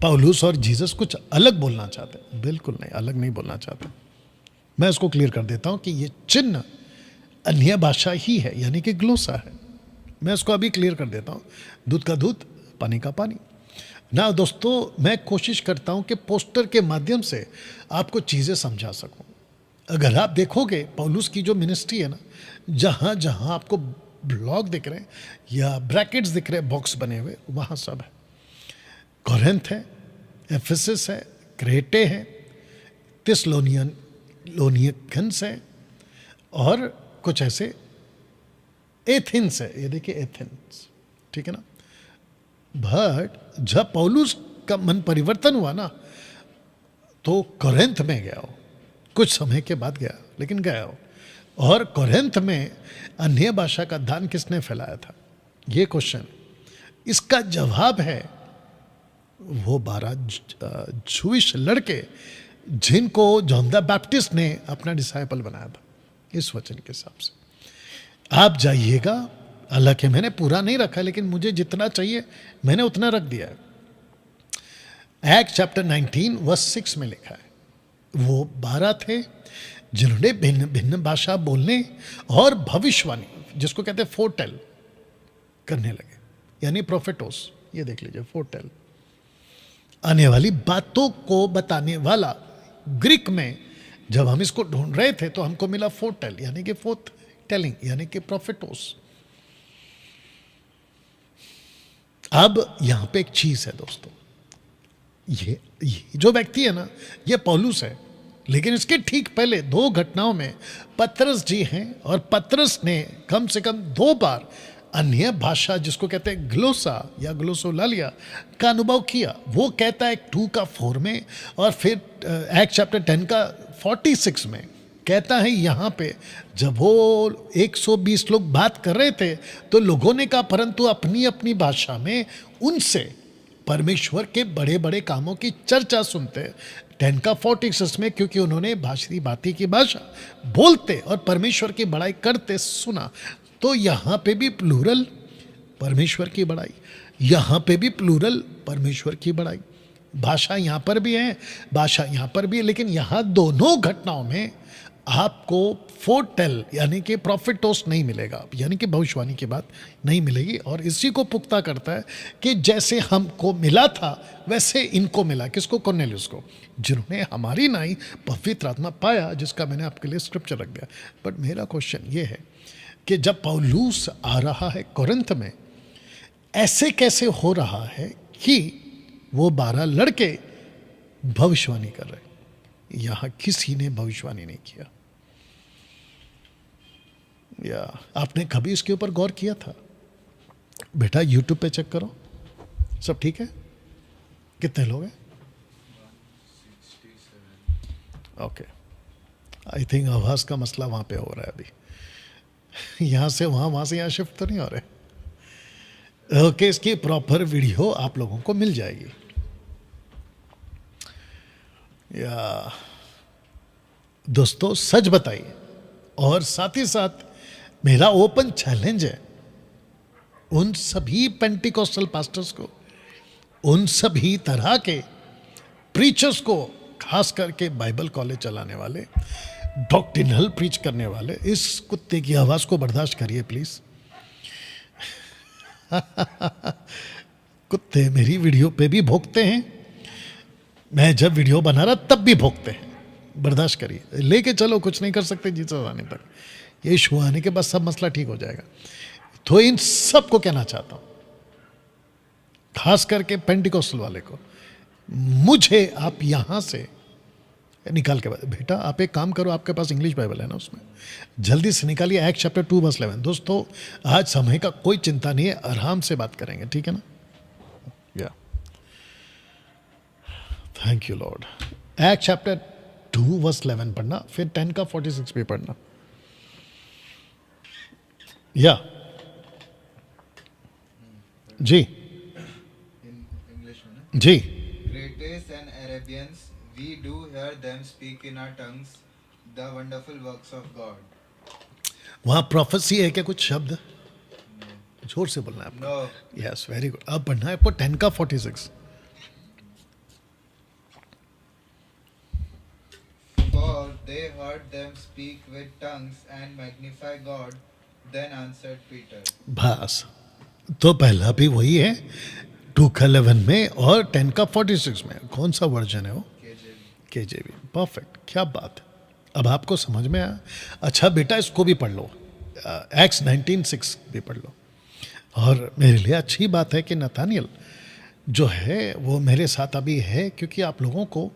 पौलुस और जीसस कुछ अलग बोलना चाहते। बिल्कुल नहीं, अलग नहीं बोलना चाहते। मैं इसको क्लियर कर देता हूं कि ये चिन्ह अन्य भाषा ही है, यानी कि ग्लोसा है। मैं इसको अभी क्लियर कर देता हूं, दूध का दूध पानी का पानी ना। दोस्तों मैं कोशिश करता हूं कि पोस्टर के माध्यम से आपको चीज़ें समझा सकूं। अगर आप देखोगे पौलुस की जो मिनिस्ट्री है ना, जहाँ जहाँ आपको ब्लॉग दिख रहे हैं या ब्रैकेट्स दिख रहे हैं, बॉक्स बने हुए, वहाँ सब है। कोरिन्थ है, एफेसस है, क्रेटे है, थिस्सलुनीकन्स है और कुछ ऐसे एथेंस है। ये देखिए एथेंस, ठीक है ना। बट जब पौलुस का मन परिवर्तन हुआ ना, तो कोरिन्थ में गया हो, कुछ समय के बाद गया, लेकिन गया हो। और कोरिन्थ में अन्य भाषा का दान किसने फैलाया था, ये क्वेश्चन। इसका जवाब है वो 12 जूइश लड़के जिनको जॉन द बैप्टिस्ट ने अपना डिसाइपल बनाया था, इस वचन के हिसाब से। आप जाइएगा, हालांकि मैंने पूरा नहीं रखा, लेकिन मुझे जितना चाहिए मैंने उतना रख दिया है। एक्ट चैप्टर 19 वर्स 6 में लिखा है, वो 12 थे जिन्होंने भिन्न भिन्न भाषा बोलने और भविष्यवाणी, जिसको कहते हैं फोरटेल, करने लगे, यानी प्रोफेटोस। ये देख लीजिए, फोरटेल, आने वाली बातों को बताने वाला। ग्रीक में जब हम इसको ढूंढ रहे थे तो हमको मिला फोरटेल, यानी कि फोर्थ टेलिंग, यानी कि प्रोफेटोस। अब यहां पे एक चीज है दोस्तों, ये जो व्यक्ति है ना, ये पौलुस है, लेकिन इसके ठीक पहले 2 घटनाओं में पतरस जी हैं, और पतरस ने कम से कम 2 बार अन्य भाषा, जिसको कहते हैं ग्लोसा या ग्लोसोलालिया, का अनुभव किया। वो कहता है 2 का 4 में, और फिर एक्ट चैप्टर 10 का 46 में कहता है यहाँ पे, जब वो 120 लोग बात कर रहे थे तो लोगों ने कहा, परंतु अपनी अपनी भाषा में उनसे परमेश्वर के बड़े बड़े कामों की चर्चा सुनते। 10 का 46 में, क्योंकि उन्होंने भाषी बाती की भाषा बोलते और परमेश्वर की बड़ाई करते सुना। तो यहाँ पे भी प्लूरल परमेश्वर की बड़ाई, यहाँ पे भी प्लूरल परमेश्वर की बड़ाई। भाषा यहाँ पर भी है, भाषा यहाँ पर भी है, लेकिन यहाँ दोनों घटनाओं में आपको फोरटेल यानी कि प्रॉफिटोस नहीं मिलेगा, यानी कि भविष्यवाणी की बात नहीं मिलेगी। और इसी को पुख्ता करता है कि जैसे हमको मिला था वैसे इनको मिला। किसको? कुरनेलियुस को, जिन्होंने हमारी नाई पवित्र आत्मा पाया, जिसका मैंने आपके लिए स्क्रिप्चर रख दिया। बट मेरा क्वेश्चन ये है कि जब पौलुस आ रहा है कोरिन्थ में, ऐसे कैसे हो रहा है कि वो 12 लड़के भविष्यवाणी कर रहे? यहां किसी ने भविष्यवाणी नहीं किया। या आपने कभी इसके ऊपर गौर किया था? बेटा यूट्यूब पे चेक करो, सब ठीक है? कितने लोग हैं? ओके, आई थिंक आवाज का मसला वहां पे हो रहा है अभी। यहां से वहां, वहां से यहां शिफ्ट तो नहीं हो रहे। ओके, इसकी प्रॉपर वीडियो आप लोगों को मिल जाएगी। या दोस्तों सच बताइए, और साथ ही साथ मेरा ओपन चैलेंज है उन सभी पेंटिकोस्टल पास्टर्स को, उन सभी तरह के प्रीचर्स को, खास करके बाइबल कॉलेज चलाने वाले, डॉक्ट्रिनल प्रीच करने वाले, इस कुत्ते की आवाज को बर्दाश्त करिए प्लीज। कुत्ते मेरी वीडियो पे भी भोंकते हैं, मैं जब वीडियो बना रहा तब भी भोंकते हैं, बर्दाश्त करिए। लेके चलो, कुछ नहीं कर सकते जीसस आने तक, यीशु आने के बाद सब मसला ठीक हो जाएगा। तो इन सब को कहना चाहता हूं, खास करके पेंटिकोस्टल वाले को, मुझे आप यहां से निकाल के बाद, बेटा आप एक काम करो, आपके पास इंग्लिश बाइबल है ना, उसमें जल्दी से निकालिए एक्ट चैप्टर 2 वर्स 11। दोस्तों आज समय का कोई चिंता नहीं है, आराम से बात करेंगे, ठीक है ना? या thank you lord. Act chapter 2 verse 11 पढ़ना, फिर 10 का 46 भी पढ़ना। या जी इंग्लिश में ना। जी Greatest and Arabians, we do hear them speak in our tongues the wonderful works of God. वहां प्रोफेसी है क्या कुछ शब्द? जोर से बोलना है आपको। No, yes very good. अब पढ़ना है आपको 10 का 46। for they heard them speak with tongues and magnify God. Then answered Peter. बस तो पहला भी वही है 2 का 11 में और 10 का 46 में। कौन सा वर्जन है वो? KJV. केजेवी। परफेक्ट, क्या बात है। अब आपको समझ में आया। अच्छा बेटा इसको भी पढ़ लो, एक्स 19:6 भी पढ़ लो। और मेरे लिए अच्छी बात है कि नतानियल जो है वो मेरे साथ अभी है, क्योंकि आप लोगों को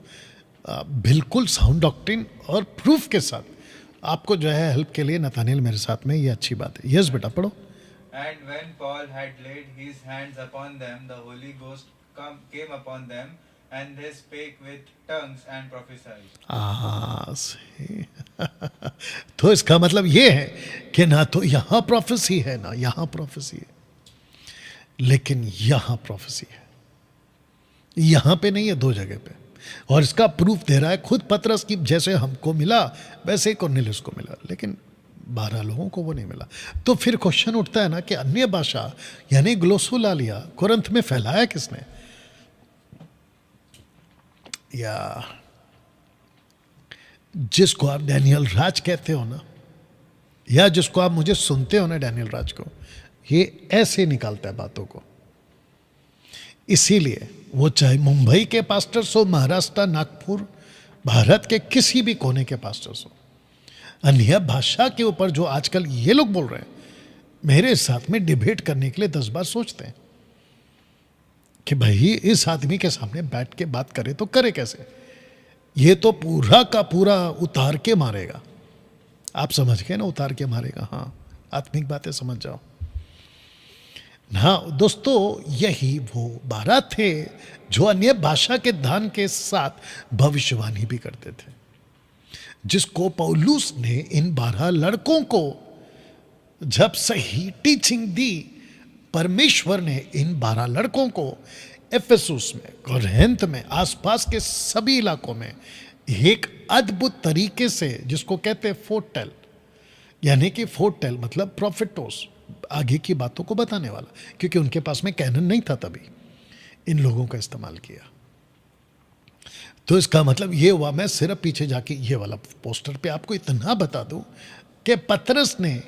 बिल्कुल साउंड डॉक्ट्रिन और प्रूफ के साथ आपको जो है हेल्प के लिए नतानियल मेरे साथ में, ये अच्छी बात है। यस बेटा पढ़ो। And when Paul had laid his hands upon them, the Holy Ghost came upon them, and they spake with tongues and prophesied. सही। तो इसका मतलब ये है कि ना तो यहां प्रोफेसी है ना यहां प्रोफेसी है, लेकिन यहां प्रोफेसी है, यहां पे नहीं है, दो जगह पे। और इसका प्रूफ दे रहा है खुद पतरस की, जैसे हमको मिला वैसे ही कुरनेलियुस को मिला, लेकिन 12 लोगों को वो नहीं मिला। तो फिर क्वेश्चन उठता है ना कि अन्य भाषा यानी ग्लोसोलालिया कुरंथ में फैलाया किसने? या जिसको आप डैनियल राज कहते हो ना, या जिसको आप मुझे सुनते हो ना डैनियल राज को, ये ऐसे निकालता है बातों को। इसीलिए वो चाहे मुंबई के पास्टर्स हो, महाराष्ट्र, नागपुर, भारत के किसी भी कोने के पास्टर्स हो, अन्य भाषा के ऊपर जो आजकल ये लोग बोल रहे हैं, मेरे साथ में डिबेट करने के लिए 10 बार सोचते हैं कि भाई इस आदमी के सामने बैठ के बात करे तो करे कैसे, ये तो पूरा का पूरा उतार के मारेगा। आप समझ गए ना, उतार के मारेगा। हाँ, आत्मिक बातें समझ जाओ। हाँ दोस्तों, यही वो 12 थे जो अन्य भाषा के दान के साथ भविष्यवाणी भी करते थे, जिसको पौलुस ने इन 12 लड़कों को जब सही टीचिंग दी, परमेश्वर ने इन 12 लड़कों को एफेसुस में, कोरिन्थ में, आसपास के सभी इलाकों में एक अद्भुत तरीके से, जिसको कहते हैं फोरटेल, यानी कि फोरटेल मतलब प्रोफेटोस, आगे की बातों को बताने वाला, क्योंकि उनके पास में कैनन नहीं था तभी, इन लोगों का इस्तेमाल किया। तो इसका मतलब ये हुआ, मैं सिर्फ पीछे जाके ये वाला पोस्टर पे आपको इतना बता दूं कि पतरस ने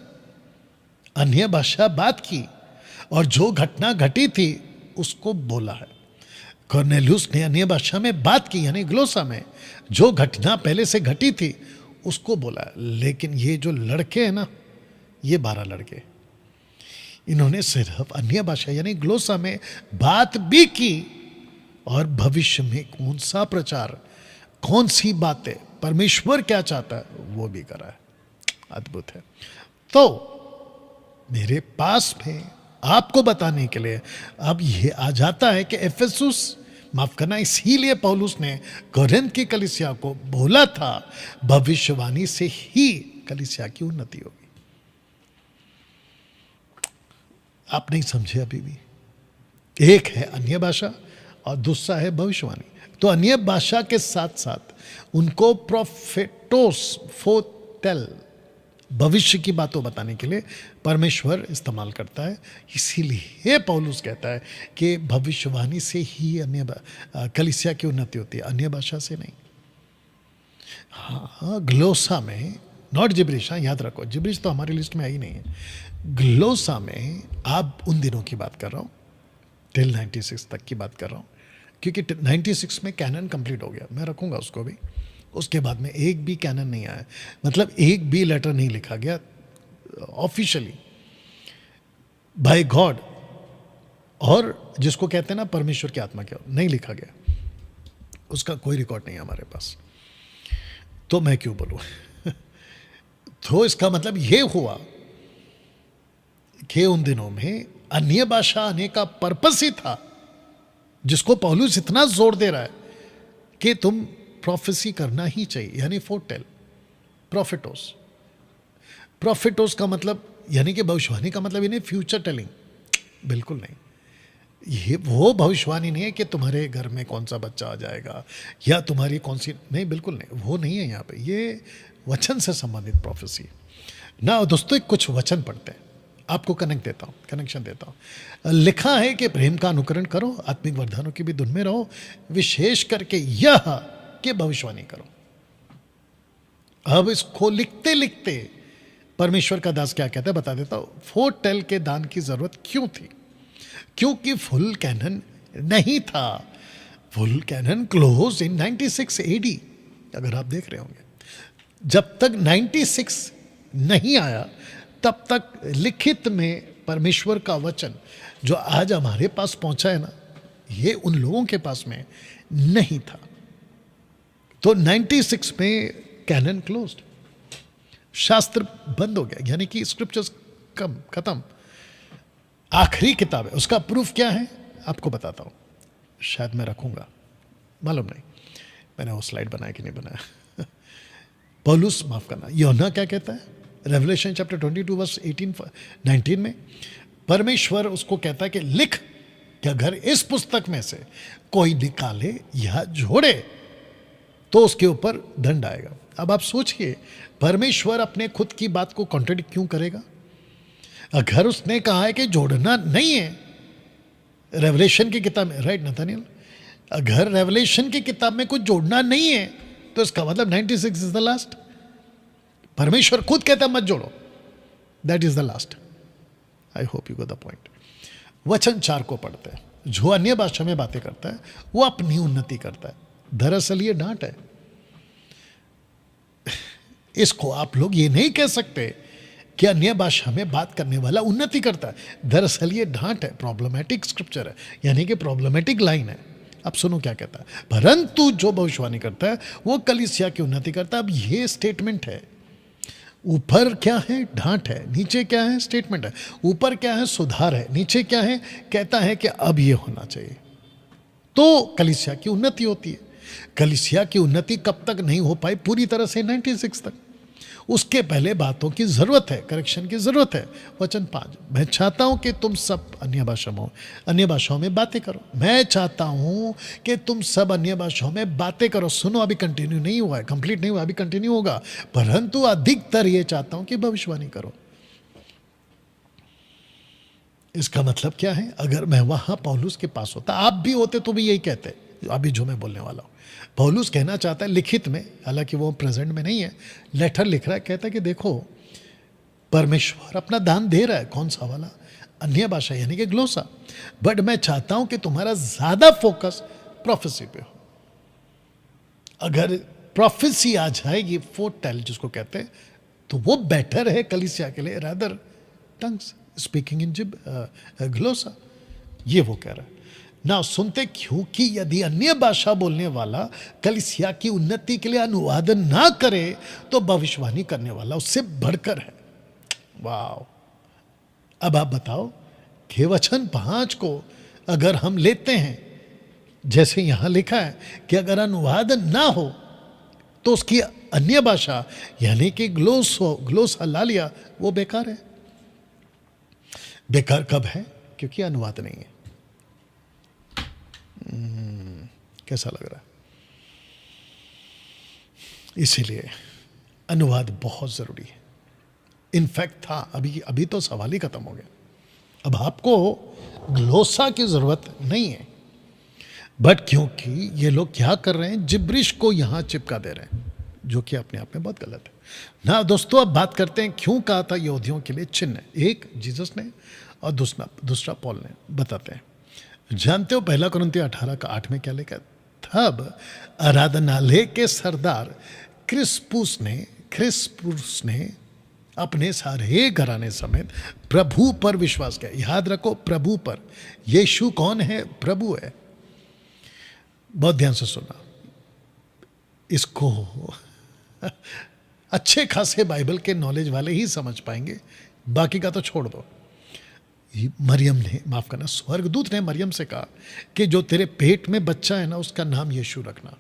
अन्य भाषा बात की और जो घटना घटी थी उसको बोला है। कुरनेलियुस ने अन्य भाषा में बात की, यानी ग्लोसा में जो घटना पहले से घटी थी उसको बोला है। लेकिन ये जो लड़के हैं ना, ये 12 लड़के, इन्होंने सिर्फ अन्य भाषा यानी ग्लोसा में बात भी की, और भविष्य में कौन सा प्रचार, कौन सी बातें, परमेश्वर क्या चाहता है वो भी करा है। अद्भुत है। तो मेरे पास में आपको बताने के लिए अब ये आ जाता है कि एफेसुस, माफ करना, इसीलिए पौलुस ने कोरिन्थ की कलीसिया को बोला था भविष्यवाणी से ही कलीसिया की उन्नति होगी। आप नहीं समझे अभी भी। एक है अन्य भाषा और दूसरा है भविष्यवाणी। तो अन्य भाषा के साथ साथ उनको प्रोफेटोस, फोरटेल, भविष्य की बातों बताने के लिए परमेश्वर इस्तेमाल करता है। इसीलिए पौलुस कहता है कि भविष्यवाणी से ही अन्य कलीसिया की उन्नति होती है, अन्य भाषा से नहीं। हाँ, ग्लोसा में, नॉट जिब्रिश, हाँ याद रखो, जिब्रिश तो हमारी लिस्ट में आई नहीं है। ग्लोसा में आप उन दिनों की बात कर रहा हूँ, टिल 96 तक की बात कर रहा हूँ, क्योंकि 96 में कैनन कंप्लीट हो गया, मैं रखूँगा उसको भी। उसके बाद में एक भी कैनन नहीं आया, मतलब एक भी लेटर नहीं लिखा गया ऑफिशियली बाय गॉड, और जिसको कहते हैं ना परमेश्वर की आत्मा, क्या नहीं लिखा गया। उसका कोई रिकॉर्ड नहीं है हमारे पास, तो मैं क्यों बोलूं। तो इसका मतलब ये हुआ कि उन दिनों में अन्य भाषा आने का पर्पस ही था, जिसको पौलुस इतना जोर दे रहा है कि तुम प्रोफेसी करना ही चाहिए, यानी फोरटेल, प्रोफेटोस। प्रोफेटोस का मतलब यानी कि भविष्यवाणी का मतलब इन्हें फ्यूचर टेलिंग, बिल्कुल नहीं। ये वो भविष्यवाणी नहीं है कि तुम्हारे घर में कौन सा बच्चा आ जाएगा या तुम्हारी कौन सी, नहीं, बिल्कुल नहीं, वो नहीं है यहाँ पे। ये वचन से संबंधित प्रोफेसी ना। दोस्तों एक कुछ वचन पढ़ते हैं, आपको कनेक्शन देता हूँ। लिखा है कि प्रेम का अनुकरण करो, आत्मिक वरदानों की भी धुन में रहो, विशेष करके यह कि भविष्यवाणी करो। अब इसको लिखते लिखते परमेश्वर का दास क्या कहता है बता देता हूं। फोरटेल के दान की जरूरत क्यों थी? क्योंकि फुल कैनन नहीं था। Full canon close in 96 AD, अगर आप देख रहे होंगे। जब तक 96 नहीं आया तब तक लिखित में परमेश्वर का वचन जो आज हमारे पास पहुंचा है ना, ये उन लोगों के पास में नहीं था। तो 96 में कैनन क्लोज्ड, शास्त्र बंद हो गया, यानी कि स्क्रिप्चर्स खत्म। आखिरी किताब है, उसका प्रूफ क्या है आपको बताता हूं, शायद मैं रखूंगा, मालूम नहीं मैंने वो स्लाइड बनाया कि नहीं बनाया। पौलुस, माफ करना, यूहन्ना क्या कहता है रेवलेशन चैप्टर 22 वर्स 18-19 में? परमेश्वर उसको कहता है कि लिख कि अगर इस पुस्तक में से कोई निकाले या जोड़े तो उसके ऊपर दंड आएगा। अब आप सोचिए, परमेश्वर अपने खुद की बात को कॉन्ट्रडिक्ट क्यों करेगा? अगर उसने कहा है कि जोड़ना नहीं है रेवलेशन की किताब में, राइट नथानियल, अगर रेवलेशन की किताब में कुछ जोड़ना नहीं है तो इसका मतलब 96 इज द लास्ट। परमेश्वर खुद कहता है मत जोड़ो, that is the last. I hope you got the point. वचन 4 को पढ़ते हैं। जो अन्य भाषा में बातें करता है वो अपनी उन्नति करता है। दरअसल ये डांट है। इसको आप लोग ये नहीं कह सकते कि अन्य भाषा में बात करने वाला उन्नति करता है। दरअसल ये डांट है, प्रॉब्लमेटिक स्क्रिप्चर है, यानी कि प्रॉब्लमेटिक लाइन है। अब सुनो क्या कहता है, परंतु जो भविष्यवाणी करता है वो कलीसिया की उन्नति करता है। अब ये स्टेटमेंट है, ऊपर क्या है डांट है, नीचे क्या है स्टेटमेंट है। ऊपर क्या है सुधार है, नीचे क्या है कहता है कि अब ये होना चाहिए, तो कलीसिया की उन्नति होती है। कलीसिया की उन्नति कब तक नहीं हो पाई? पूरी तरह से 96 तक। उसके पहले बातों की जरूरत है, करेक्शन की जरूरत है। वचन 5, मैं चाहता हूं कि तुम सब अन्य भाषाओं में बातें करो। मैं चाहता हूं कि तुम सब अन्य भाषाओं में बातें करो। सुनो, अभी कंटिन्यू नहीं हुआ है, कंप्लीट नहीं हुआ, अभी कंटिन्यू होगा। परंतु अधिकतर ये चाहता हूं कि भविष्यवाणी करो। इसका मतलब क्या है? अगर मैं वहां पौलुस के पास होता, आप भी होते तो भी यही कहते, अभी जो मैं बोलने वाला हूं। पौलुस कहना चाहता है लिखित में, हालांकि वो प्रेजेंट में नहीं है, लेटर लिख रहा है, कहता है कि देखो परमेश्वर अपना दान दे रहा है। कौन सा वाला? अन्य भाषा, यानी कि ग्लोसा। बट मैं चाहता हूं कि तुम्हारा ज्यादा फोकस प्रोफेसी पे हो। अगर प्रोफेसी आ जाएगी, फोरटेल जिसको कहते हैं, तो वो बेटर है कलीसिया के लिए, रादर टंग्स स्पीकिंग इन ग्लोसा। ये वो कह रहा है ना। सुनते क्योंकि यदि अन्य भाषा बोलने वाला कलीसिया की उन्नति के लिए अनुवाद ना करे तो भविष्यवाणी करने वाला उससे बढ़कर है। वाह! अब आप बताओ कि वचन 5 को अगर हम लेते हैं जैसे यहां लिखा है कि अगर अनुवाद ना हो तो उसकी अन्य भाषा यानी कि ग्लोसा ला लिया, वो बेकार है। बेकार कब है? क्योंकि अनुवाद नहीं है। कैसा लग रहा है? इसीलिए अनुवाद बहुत जरूरी है। इनफैक्ट था, अभी तो सवाल ही खत्म हो गया। अब आपको ग्लोसा की जरूरत नहीं है, बट क्योंकि ये लोग क्या कर रहे हैं, जिब्रिश को यहां चिपका दे रहे हैं, जो कि अपने आप में बहुत गलत है ना। दोस्तों अब बात करते हैं क्यों कहा था यहूदियों के लिए चिन्ह। एक जीसस ने और दूसरा पॉल ने। बताते हैं, जानते हो 1 कुरिन्थियों 18:8 में क्या लिखा? तब आराधनालय के सरदार क्रिस्पुस ने अपने सारे घराने समेत प्रभु पर विश्वास किया। याद रखो, प्रभु पर। यीशु कौन है? प्रभु है। बहुत ध्यान से सुना, इसको अच्छे खासे बाइबल के नॉलेज वाले ही समझ पाएंगे, बाकी का तो छोड़ दो। मरियम ने, माफ करना, स्वर्गदूत ने मरियम से कहा कि जो तेरे पेट में बच्चा है ना उसका नाम यीशु रखना।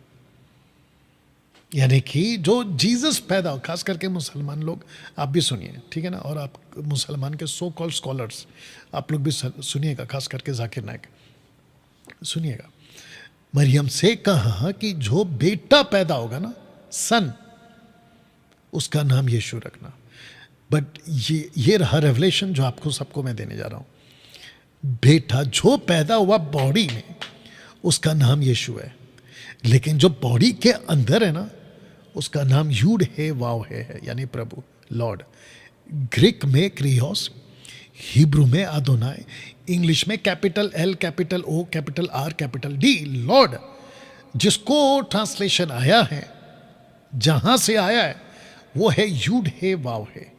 यानी कि जो जीसस पैदा हो, खास करके मुसलमान लोग, आप भी सुनिए, ठीक है ना, और आप मुसलमान के सो कॉल्ड स्कॉलर्स आप लोग भी सुनिएगा, खास करके जाकिर नायक सुनिएगा। मरियम से कहा कि जो बेटा पैदा होगा ना, सन, उसका नाम यीशु रखना। बट ये रहा रेवलेशन जो आपको सबको मैं देने जा रहा हूं। बेटा जो पैदा हुआ बॉडी में उसका नाम यीशु है, लेकिन जो बॉडी के अंदर है ना उसका नाम यूड है वाव है, यानी प्रभु, लॉर्ड। ग्रीक में क्रियोस, हिब्रू में अदोनाई, इंग्लिश में capital L, capital O, capital R, capital D, lord. जिसको ट्रांसलेशन आया है, जहां से आया है, वो है यूड है वाव है।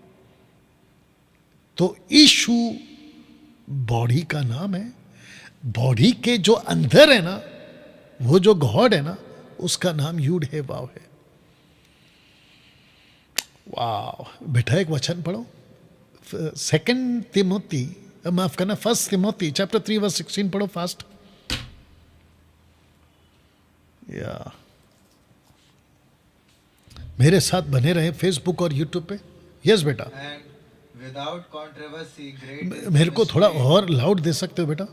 तो यीशु बॉडी का नाम है। बॉडी के जो अंदर है ना, वो जो गॉड है ना, उसका नाम यूड है वाव है। वाह बेटा, एक वचन पढ़ो, 2 तिमोथी, माफ करना, 1 तिमोथी चैप्टर 3 वर्स 16 पढ़ो फास्ट। या मेरे साथ बने रहे फेसबुक और यूट्यूब पे। यस बेटा, without controversy great is the मेरे को थोड़ा mystery. और लाउड दे सकते हो बेटा?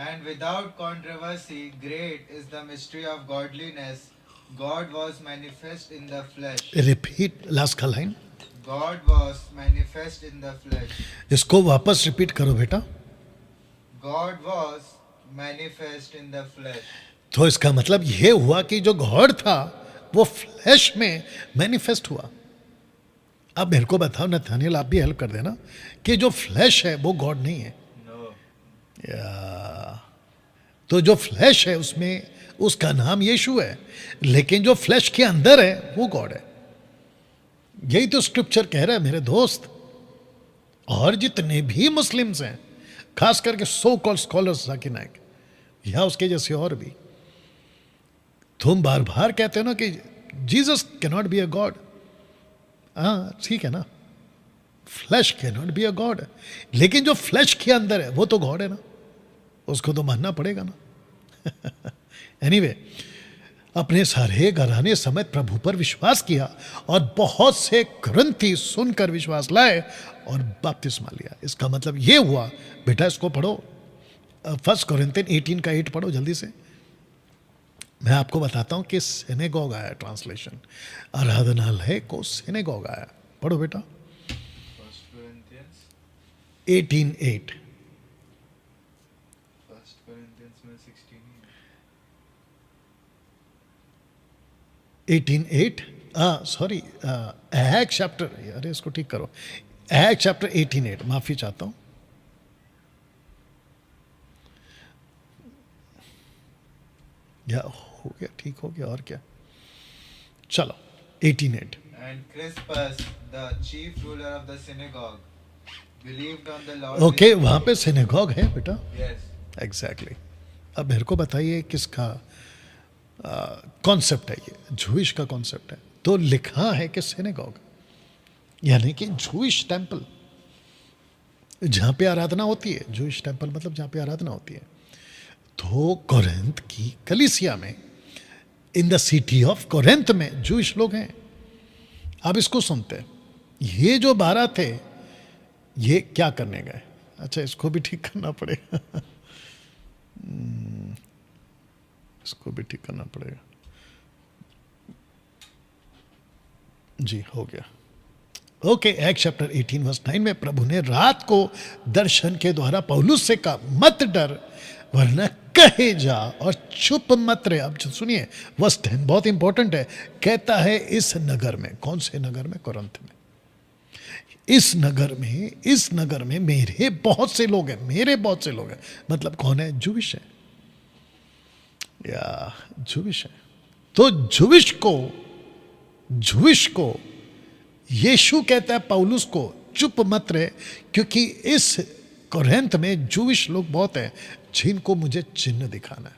And without controversy great is the mystery of godliness. God was manifest in the flesh. Repeat last का line. God was manifest in the flesh. इसको वापस रिपीट करो बेटा। God was manifest in the flesh. तो इसका मतलब ये हुआ कि जो गॉड था वो फ्लैश में मैनिफेस्ट हुआ। अब मेरे को बताओ नथानियल, आप भी हेल्प कर देना, कि जो फ्लैश है वो गॉड नहीं है। No. तो जो फ्लैश है उसमें उसका नाम यीशु है, लेकिन जो फ्लैश के अंदर है वो गॉड है। यही तो स्क्रिप्चर कह रहा है मेरे दोस्त। और जितने भी मुस्लिम्स हैं, खास करके सो कॉल्ड स्कॉलर्स, जाकिर नायक या उसके जैसे और भी, तुम बार बार कहते हो ना कि Jesus can not be a God. हाँ ठीक है ना, flash can not be a God, लेकिन जो फ्लैश के अंदर है वो तो गॉड है ना, उसको तो मानना पड़ेगा ना। एनीवे, अपने सारे घराने समेत प्रभु पर विश्वास किया और बहुत से ग्रंथी सुनकर विश्वास लाए और बपतिस्मा लिया। इसका मतलब ये हुआ बेटा, इसको पढ़ो, 1 कोरिन्थियन 18 का 8 पढ़ो जल्दी से। मैं आपको बताता हूं कि सिनेगोग आया ट्रांसलेशन, आराधनालय को सिनेगोग आया। पढ़ो बेटा 1 Corinthians 18:8। 1 Corinthians में 16 18:8, सॉरी, एक्ट चैप्टर, अरे इसको ठीक करो, एक्ट चैप्टर 18:8, माफी चाहता हूं। या हो गया, ठीक हो गया, और क्या, चलो 18:8। And Crispus, the chief ruler of the synagogue, believed on the Lord. Okay, वहां पे सिनेगोग है बेटा, Yes. एग्जैक्टली। अब मेरे को बताइए किसका कॉन्सेप्ट है ये? जूइश का कॉन्सेप्ट है। तो लिखा है कि सिनेगोग यानी कि जूइश टेंपल, जहां पे आराधना होती है। जूइश टेंपल मतलब जहां पे आराधना होती है। तो कोरिन्थ की कलीसिया में, in the city of Corinth में जूइश लोग हैं। अब इसको सुनते हैं, ये जो 12 थे ये क्या करने गए? अच्छा, इसको भी ठीक करना पड़ेगा। इसको भी ठीक करना पड़ेगा। जी हो गया। ओके, एक्ट चैप्टर 18 वर्स 9 में प्रभु ने रात को दर्शन के द्वारा पौलुस से कहा, मत डर वरना कहे जा और चुप मत रहे। अब सुनिए, वर्स 10 बहुत इंपॉर्टेंट है। कहता है इस नगर में, कौन से नगर में? कोरिन्थ में। इस नगर में मेरे बहुत से लोग हैं, मेरे बहुत से लोग हैं, मतलब कौन है? जूविश है, या जूविश है। तो जूविश को यीशु कहता है पौलुस को, चुप मत रहे, क्योंकि इस कोरिन्थ में जूविश लोग बहुत हैं जिनको मुझे चिन्ह दिखाना है।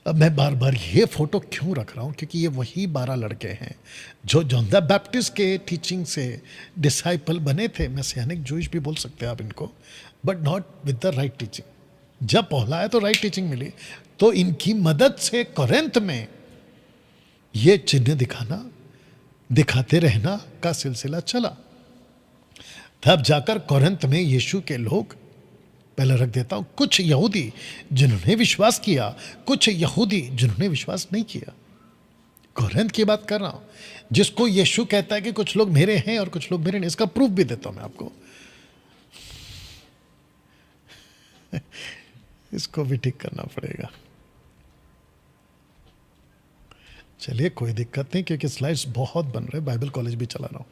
अब मैं बार बार ये फोटो क्यों रख रहा हूँ, क्योंकि ये वही 12 लड़के हैं जो जॉन द बैप्टिस्ट के टीचिंग से डिसाइपल बने थे। मैसियानिक जूइश भी बोल सकते हैं आप इनको, but not with the right teaching. जब पौला है तो राइट टीचिंग मिली, तो इनकी मदद से कोरिन्थ में ये चिन्ह दिखाते रहना का सिलसिला चला। तब जाकर कोरिन्थ में यीशु के लोग, पहले रख देता हूं, कुछ यहूदी जिन्होंने विश्वास किया, कुछ यहूदी जिन्होंने विश्वास नहीं किया। कोरिन्थ की बात कर रहा हूं, जिसको यीशु कहता है कि कुछ लोग मेरे हैं और कुछ लोग मेरे नहीं। इसका प्रूफ भी देता हूं मैं आपको। इसको भी ठीक करना पड़ेगा। चलिए कोई दिक्कत नहीं, क्योंकि स्लाइड्स बहुत बन रहे, बाइबल कॉलेज भी चला रहा हूं।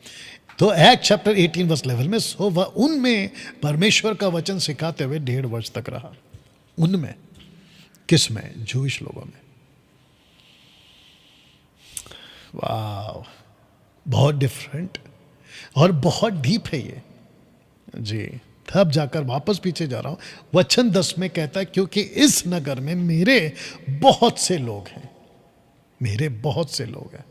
तो एक्ट चैप्टर 18 वर्स 11 में, सो वह उनमें परमेश्वर का वचन सिखाते हुए 1.5 वर्ष तक रहा। उनमें, किस में? जूइश लोगों में। वाह, बहुत डिफरेंट और बहुत डीप है ये जी। तब जाकर वापस पीछे जा रहा हूं, वचन 10 में कहता है, क्योंकि इस नगर में मेरे बहुत से लोग हैं, मेरे बहुत से लोग हैं।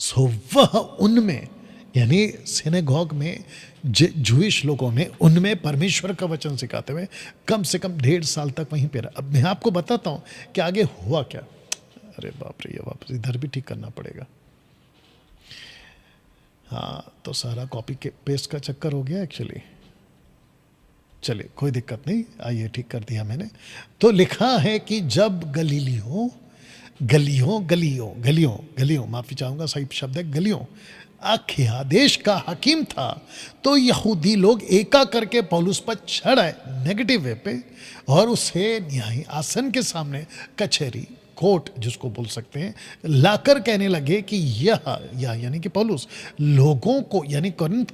सो वह उनमें, यानी सिनेगॉग में जूइश लोगों में, उनमें परमेश्वर का वचन सिखाते हुए कम से कम 1.5 साल तक वहीं पे रहा। अब मैं आपको बताता हूं कि आगे हुआ क्या। अरे बाप रे, ये वापस इधर भी ठीक करना पड़ेगा। हाँ, तो सारा कॉपी के पेस्ट का चक्कर हो गया एक्चुअली। चलिए कोई दिक्कत नहीं, आइए ठीक कर दिया मैंने। तो लिखा है कि जब गलियों, माफी चाहूंगा, सही शब्द है गलियों, अखिया देश का हकीम था, तो यहूदी लोग एका करके पौलुस पर चढ़ आए नेगेटिव वे पे, और उसे न्याय आसन के सामने, कचहरी, कोर्ट जिसको बोल सकते हैं, लाकर कहने लगे कि यह यानी कि पौलुस लोगों को, यानी कोरिन्थ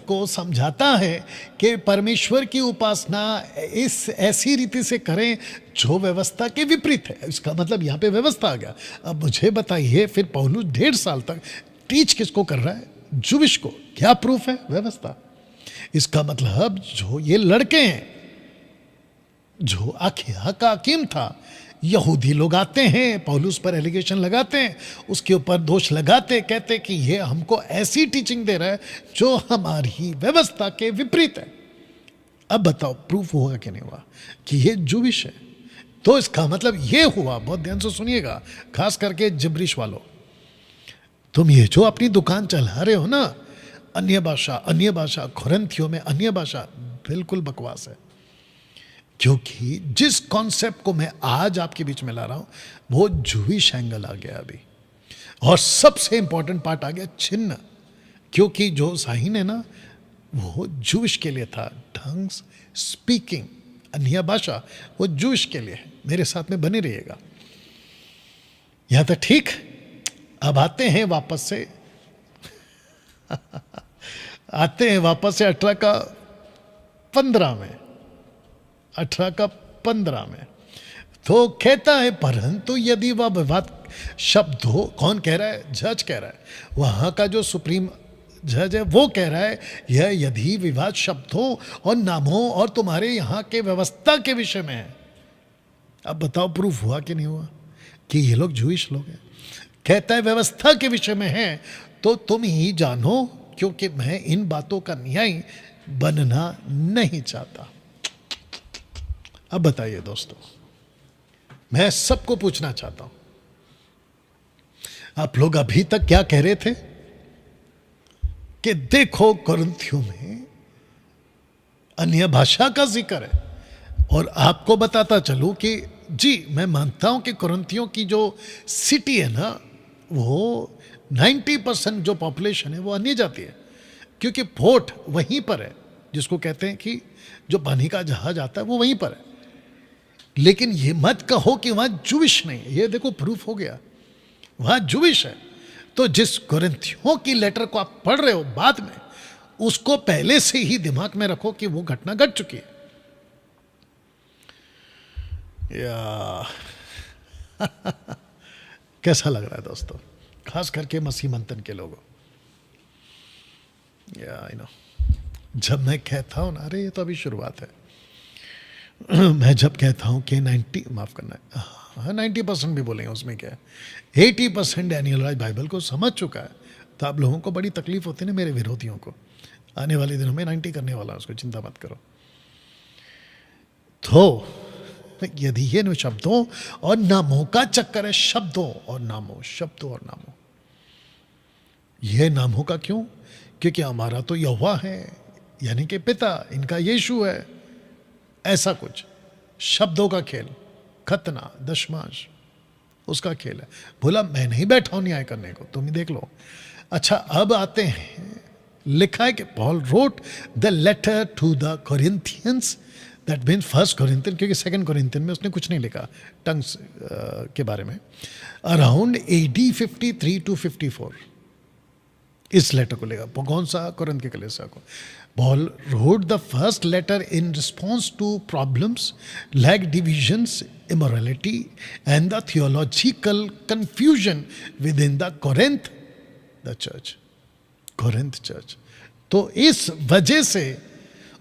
को समझाता है कि परमेश्वर की उपासना इस ऐसी रीति से करें जो व्यवस्था के विपरीत है। इसका मतलब यहाँ पे व्यवस्था आ गया। अब मुझे बताइए, फिर पौलुस 1.5 साल तक टीच किसको कर रहा है? जूविश को। क्या प्रूफ है? व्यवस्था। इसका मतलब जो ये लड़के हैं, जो अखिया का हकीम था, यहूदी लोग आते हैं, पौलुस पर एलिगेशन लगाते हैं, उसके ऊपर दोष लगाते, कहते कि ये हमको ऐसी टीचिंग दे रहा है जो हमारी व्यवस्था के विपरीत है। अब बताओ प्रूफ हुआ कि नहीं हुआ कि ये जूविश है? तो इसका मतलब ये हुआ, बहुत ध्यान से सुनिएगा, खास करके जिब्रिश वालों, तुम ये जो अपनी दुकान चला रहे हो ना, अन्य भाषा, कोरिन्थियों में अन्य भाषा, बिल्कुल बकवास है। क्योंकि जिस कॉन्सेप्ट को मैं आज आपके बीच में ला रहा हूं, वो जूविश एंगल आ गया अभी। और सबसे इंपॉर्टेंट पार्ट आ गया चिन्ह, क्योंकि जो साइन है ना, वो जूविश के लिए था। टंग्स स्पीकिंग, अन्य भाषा, वो जूविश के लिए है। मेरे साथ में बने रहिएगा। यहां तक ठीक। अब आते हैं वापस से 18 का 15 में, 18 का 15 में। तो कहता है, परंतु यदि वह विवाद शब्द हो, कौन कह रहा है? जज कह रहा है, वहां का जो सुप्रीम जज है वो कह रहा है, यह यदि विवाद शब्द हो और नाम हो और तुम्हारे यहाँ के व्यवस्था के विषय में है। अब बताओ प्रूफ हुआ कि नहीं हुआ कि ये लोग जूइश लोग हैं? कहता है व्यवस्था के विषय में है, तो तुम ही जानो, क्योंकि मैं इन बातों का न्यायी बनना नहीं चाहता। अब बताइए दोस्तों, मैं सबको पूछना चाहता हूं, आप लोग अभी तक क्या कह रहे थे कि देखो कोरिन्थियों में अन्य भाषा का जिक्र है, और आपको बताता चलूं कि जी मैं मानता हूं कि कोरिन्थियों की जो सिटी है ना, वो 90% जो पॉपुलेशन है वो अन्य जाति है, क्योंकि पोर्ट वहीं पर है, जिसको कहते हैं कि जो पानी का जहाज आता है वो वहीं पर है। लेकिन ये मत कहो कि वहां जूविश नहीं है। ये देखो प्रूफ हो गया, वहां जूविश है। तो जिस कोरिन्थियों की लेटर को आप पढ़ रहे हो बाद में, उसको पहले से ही दिमाग में रखो कि वो घटना घट चुकी है। या कैसा लग रहा है दोस्तों, खास करके मसीह मंथन के लोगों? आई नो, जब मैं कहता हूँ ना, अरे ये तो अभी शुरुआत है, मैं जब कहता हूँ कि 90, माफ करना, हाँ 90% भी बोलेंगे, उसमें क्या है, 80% डैनियल राज बाइबल को समझ चुका है, तो आप लोगों को बड़ी तकलीफ होती है ना, मेरे विरोधियों को। आने वाले दिनों में 90 करने वाला है उसको, चिंता मत करो। तो यदि ये शब्दों और नामों का चक्कर है, शब्दों और नामों, शब्दों और नामों, ये नामों का क्यों? क्योंकि हमारा तो यहोवा है, यानी कि पिता, इनका यीशु है, ऐसा कुछ शब्दों का खेल, खतना, दशमांश, उसका खेल है। बोला मैं नहीं बैठा हूं न्याय करने को, तुम ही देख लो। अच्छा, अब आते हैं, लिखा है कि Paul wrote the letter to the Corinthians, that mean first Corinthian, क्योंकि सेकंड कोरिंथियन में उसने कुछ नहीं लिखा टंग्स के बारे में, अराउंड AD 53 to 54 इस लेटर को लेगा। कौन सा? कोरिंथ के कलीसिया को। Paul wrote the first letter in response to problems like divisions, immorality, and the theological confusion within the Corinth, the church, Corinth church. तो इस वजह से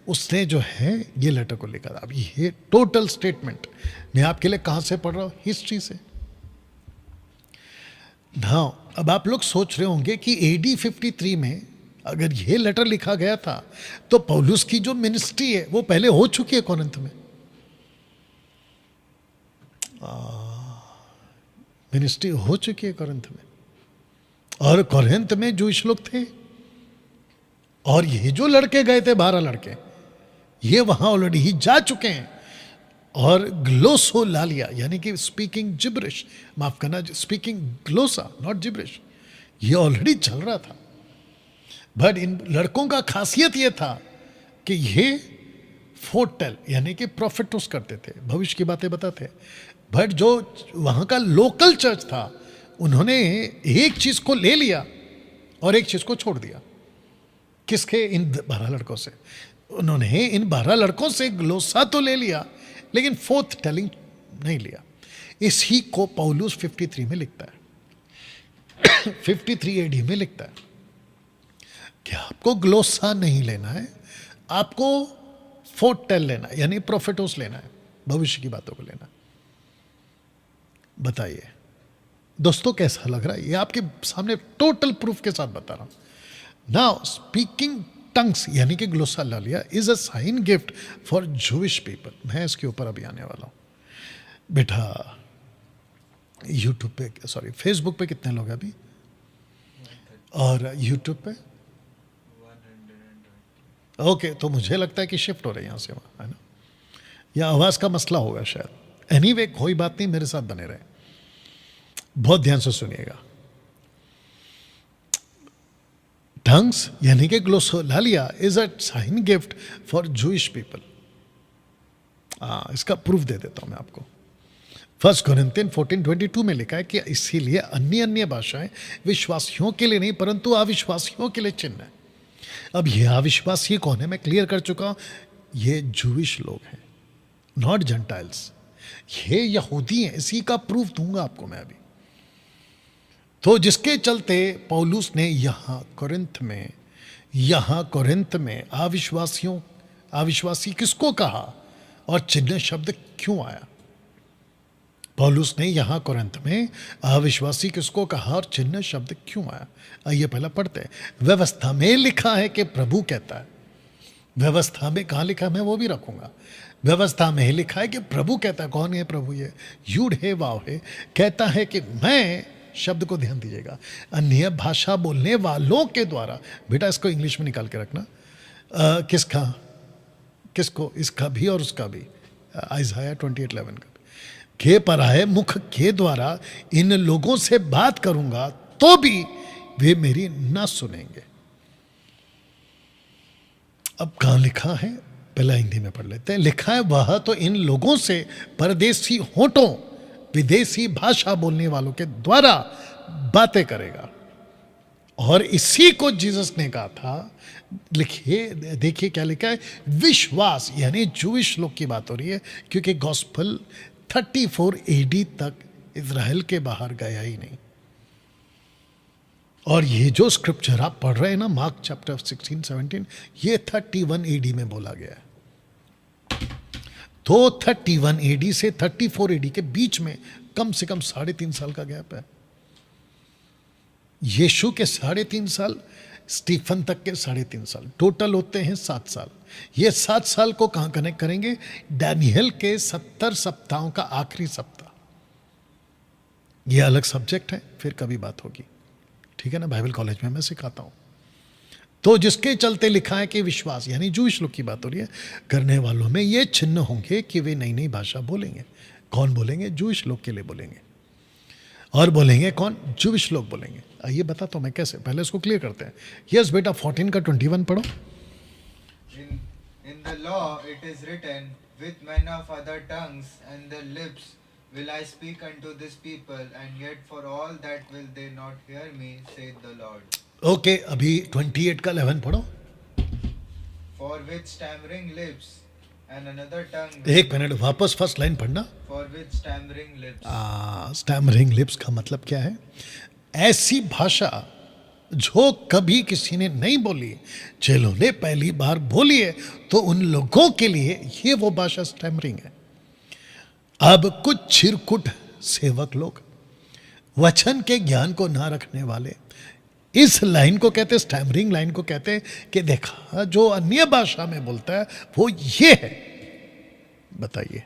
उसने जो है ये लेटर को लिखा था। अब ये टोटल स्टेटमेंट मैं आपके लिए कहाँ से पढ़ रहा हूँ? हिस्ट्री से। हाँ, अब आप लोग सोच रहे होंगे कि AD 53 में अगर ये लेटर लिखा गया था तो पौलुस की जो मिनिस्ट्री है वो पहले हो चुकी है कोरिंथ में। मिनिस्ट्री हो चुकी है कोरिंथ में, और कोरिंथ में जूइश लोग थे, और ये जो लड़के गए थे 12 लड़के, ये वहां ऑलरेडी ही जा चुके हैं, और ग्लोसोलालिया यानी कि स्पीकिंग जिब्रिश, माफ करना, स्पीकिंग ग्लोसा नॉट जिब्रिश, ये ऑलरेडी चल रहा था। बट इन लड़कों का खासियत ये था कि ये फोरटेल यानी कि प्रोफेटोस करते थे, भविष्य की बातें बताते। बट जो वहाँ का लोकल चर्च था, उन्होंने एक चीज़ को ले लिया और एक चीज़ को छोड़ दिया। किसके? इन 12 लड़कों से। उन्होंने इन 12 लड़कों से ग्लोसा तो ले लिया, लेकिन फोर्थ टेलिंग नहीं लिया। इसी को पौलुस 53 में लिखता है, 53 AD में लिखता है कि आपको ग्लोसा नहीं लेना है, आपको फोरटेल लेना है, यानी प्रोफेटोस लेना है, भविष्य की बातों को लेना है। बताइए दोस्तों कैसा लग रहा है? ये आपके सामने टोटल प्रूफ के साथ बता रहा हूं। नाउ स्पीकिंग टंग्स यानी कि glossolalia is a sign gift for Jewish people. मैं इसके ऊपर अभी आने वाला हूं बेटा। यूट्यूब पे, सॉरी फेसबुक पे कितने लोग हैं अभी, और यूट्यूब पे? ओके, तो मुझे लगता है कि शिफ्ट हो रहे हैं यहाँ से वहाँ, है ना, या आवाज़ का मसला होगा शायद। एनीवे, कोई बात नहीं, मेरे साथ बने रहे, बहुत ध्यान से सुनिएगा। टंग्स यानी कि glossolalia is a sign gift for Jewish people. इसका प्रूफ दे देता हूं मैं आपको। 1 कोरिंथियन 14:22 में लिखा है कि इसीलिए अन्य अन्य भाषाएं विश्वासियों के लिए नहीं परंतु अविश्वासियों के लिए चिन्ह है। अब ये अविश्वासी कौन है? मैं क्लियर कर चुका हूं, ये जूइश लोग हैं, नॉट जेंटाइल्स। ये यहूदी हैं, इसी का प्रूफ दूंगा आपको मैं अभी। तो जिसके चलते पौलुस ने यहाँ कोरिंथ में अविश्वासी किसको कहा और चिन्ह शब्द क्यों आया? पौलुस ने यहाँ कोरिंथ में अविश्वासी किसको कहा और चिन्ह शब्द क्यों आया? आइए पहला पढ़ते हैं। व्यवस्था में लिखा है कि प्रभु कहता है। व्यवस्था में कहाँ लिखा है मैं वो भी रखूंगा। व्यवस्था में लिखा है कि प्रभु कहता है। कौन है प्रभु? ये यूड है वाव है, कहता है कि मैं, शब्द को ध्यान दीजिएगा, अन्य भाषा बोलने वालों के द्वारा। बेटा इसको इंग्लिश में निकाल के रखना। किसको? इसका भी और उसका भी। आइज़ाया 28:11 का के पराए मुख के द्वारा इन लोगों से बात करूंगा तो भी वे मेरी ना सुनेंगे। अब कहां लिखा है? पहला हिंदी में पढ़ लेते हैं। लिखा है वह तो इन लोगों से परदेसी होठों, विदेशी भाषा बोलने वालों के द्वारा बातें करेगा। और इसी को जीसस ने कहा था। लिखिए, देखिए क्या लिखा है। विश्वास यानी जूइश लोग की बात हो रही है, क्योंकि गॉस्पल 34 AD तक इज़राइल के बाहर गया ही नहीं। और ये जो स्क्रिप्चर आप पढ़ रहे हैं ना, मार्क चैप्टर 16-17, ये 31 एडी में बोला गया है। तो 31 एडी से 34 एडी के बीच में कम से कम 3.5 साल का गैप है। यीशु के 3.5 साल, स्टीफन तक के 3.5 साल, टोटल होते हैं 7 साल। ये 7 साल को कहां कनेक्ट करेंगे? डैनियल के 70 सप्ताहों का आखिरी सप्ताह। ये अलग सब्जेक्ट है, फिर कभी बात होगी, ठीक है ना। बाइबल कॉलेज में मैं सिखाता हूं। तो जिसके चलते लिखा है कि विश्वास, यानी जूइश लोग की बात हो रही है, करने वालों में ये चिन्ह होंगे कि वे नई नई भाषा बोलेंगे। कौन बोलेंगे? जूइश लोग के लिए बोलेंगे। और बोलेंगे कौन? जूइश लोग बोलेंगे। आइए बताता हूं मैं कैसे, पहले इसको क्लियर करते हैं। यस बेटा, 14 का 21 पढ़ो। In the law it is written, with men of other tongues and their lips will I speak unto this people, and yet for all that will they not hear me, saith the Lord. Okay, अभी 28 का 11 पढ़ो। For with stammering lips and another tongue. एक मिनट, वापस फर्स्ट लाइन पढ़ना। For with stammering lips. Stammering lips का मतलब क्या है? ऐसी भाषा जो कभी किसी ने नहीं बोली, चेलों ने पहली बार बोली है, तो उन लोगों के लिए ये वो भाषा स्टैमरिंग है। अब कुछ छिरकुट सेवक लोग, वचन के ज्ञान को ना रखने वाले, इस लाइन को कहते हैं, स्टैमरिंग लाइन को कहते हैं कि देखा जो अन्य भाषा में बोलता है वो ये है। बताइए,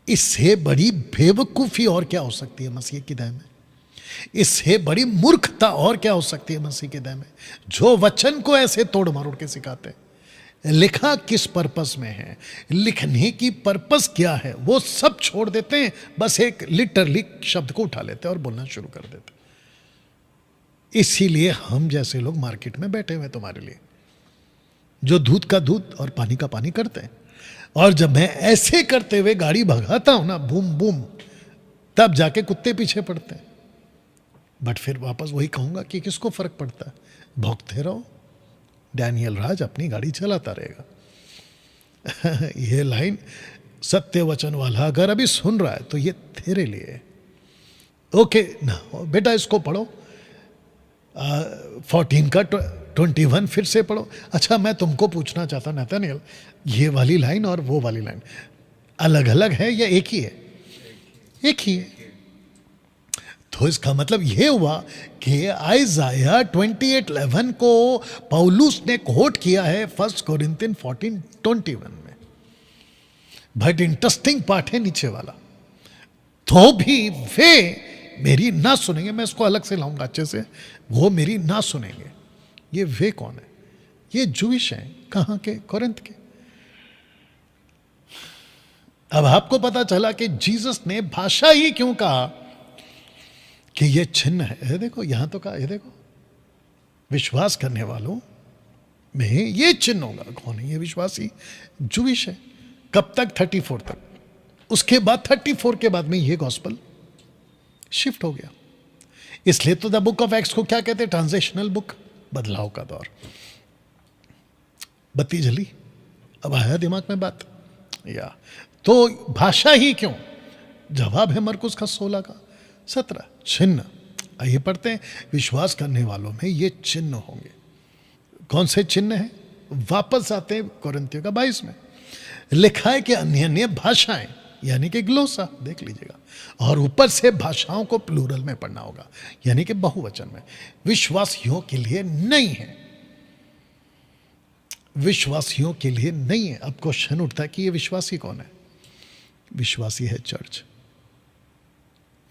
इससे बड़ी बेवकूफी और क्या हो सकती है मसीह की दया में? इससे बड़ी मूर्खता और क्या हो सकती है मसीह के दया में? जो वचन को ऐसे तोड़ मरोड़ के सिखाते हैं। लिखा किस पर्पस में है, लिखने की पर्पस क्या है, वो सब छोड़ देते हैं, बस एक लिटरली शब्द को उठा लेते हैं और बोलना शुरू कर देते हैं। इसीलिए हम जैसे लोग मार्केट में बैठे हुए तुम्हारे लिए, जो दूध का दूध और पानी का पानी करते हैं। और जब मैं ऐसे करते हुए गाड़ी भगाता हूं ना, बूम बूम, तब जाके कुत्ते पीछे पड़ते हैं। बट फिर वापस वही कहूंगा कि किसको फर्क पड़ता है? भौंकते रहो, डैनियल राज अपनी गाड़ी चलाता रहेगा। ये लाइन सत्य वचन वाला अगर अभी सुन रहा है तो ये तेरे लिए। ओके ना बेटा, इसको पढ़ो। 14 का 21 फिर से पढ़ो। अच्छा, मैं तुमको पूछना चाहता हूं नैथानिएल, ये वाली लाइन और वो वाली लाइन अलग अलग है या एक ही है? एक ही है। तो इसका मतलब ये हुआ कि आइज़ाया 28:11 को पौलुस ने कोट किया है 1 कोरिन्थियन 14:21 में। बट इंटरेस्टिंग पार्ट है नीचे वाला, तो भी वे मेरी ना सुनेंगे। मैं इसको अलग से लाऊंगा अच्छे से। वो मेरी ना सुनेंगे। ये वे कौन है? ये जूइश हैं। कहां के? कोरिन्थ के। अब आपको पता चला कि जीसस ने भाषा ही क्यों कहा कि ये चिन्ह है। ये देखो, यहां तो कहा, ये देखो, विश्वास करने वालों में ये चिन्ह होगा। कौन है ये विश्वासी? जूइश है। कब तक? 34 तक। उसके बाद 34 के बाद में ये गॉस्पल शिफ्ट हो गया। इसलिए तो द बुक ऑफ एक्ट्स को क्या कहते हैं? ट्रांजिशनल बुक, बदलाव का दौर। बत्ती जली? अब आया दिमाग में बात? या तो भाषा ही क्यों? जवाब है मरकुस का 16 का 17। चिन्ह, आइए पढ़ते हैं। विश्वास करने वालों में ये चिन्ह होंगे। कौन से चिन्ह हैं? वापस आते हैं कोरिन्थियों का 22 में लिखा है कि अन्य अन्य भाषाएं, यानी कि ग्लोसा, देख लीजिएगा। और ऊपर से भाषाओं को प्लूरल में पढ़ना होगा, यानी कि बहुवचन में। विश्वासियों के लिए नहीं है, विश्वासियों के लिए नहीं है। अब क्वेश्चन उठता है कि ये विश्वासी कौन है? विश्वासी है चर्च।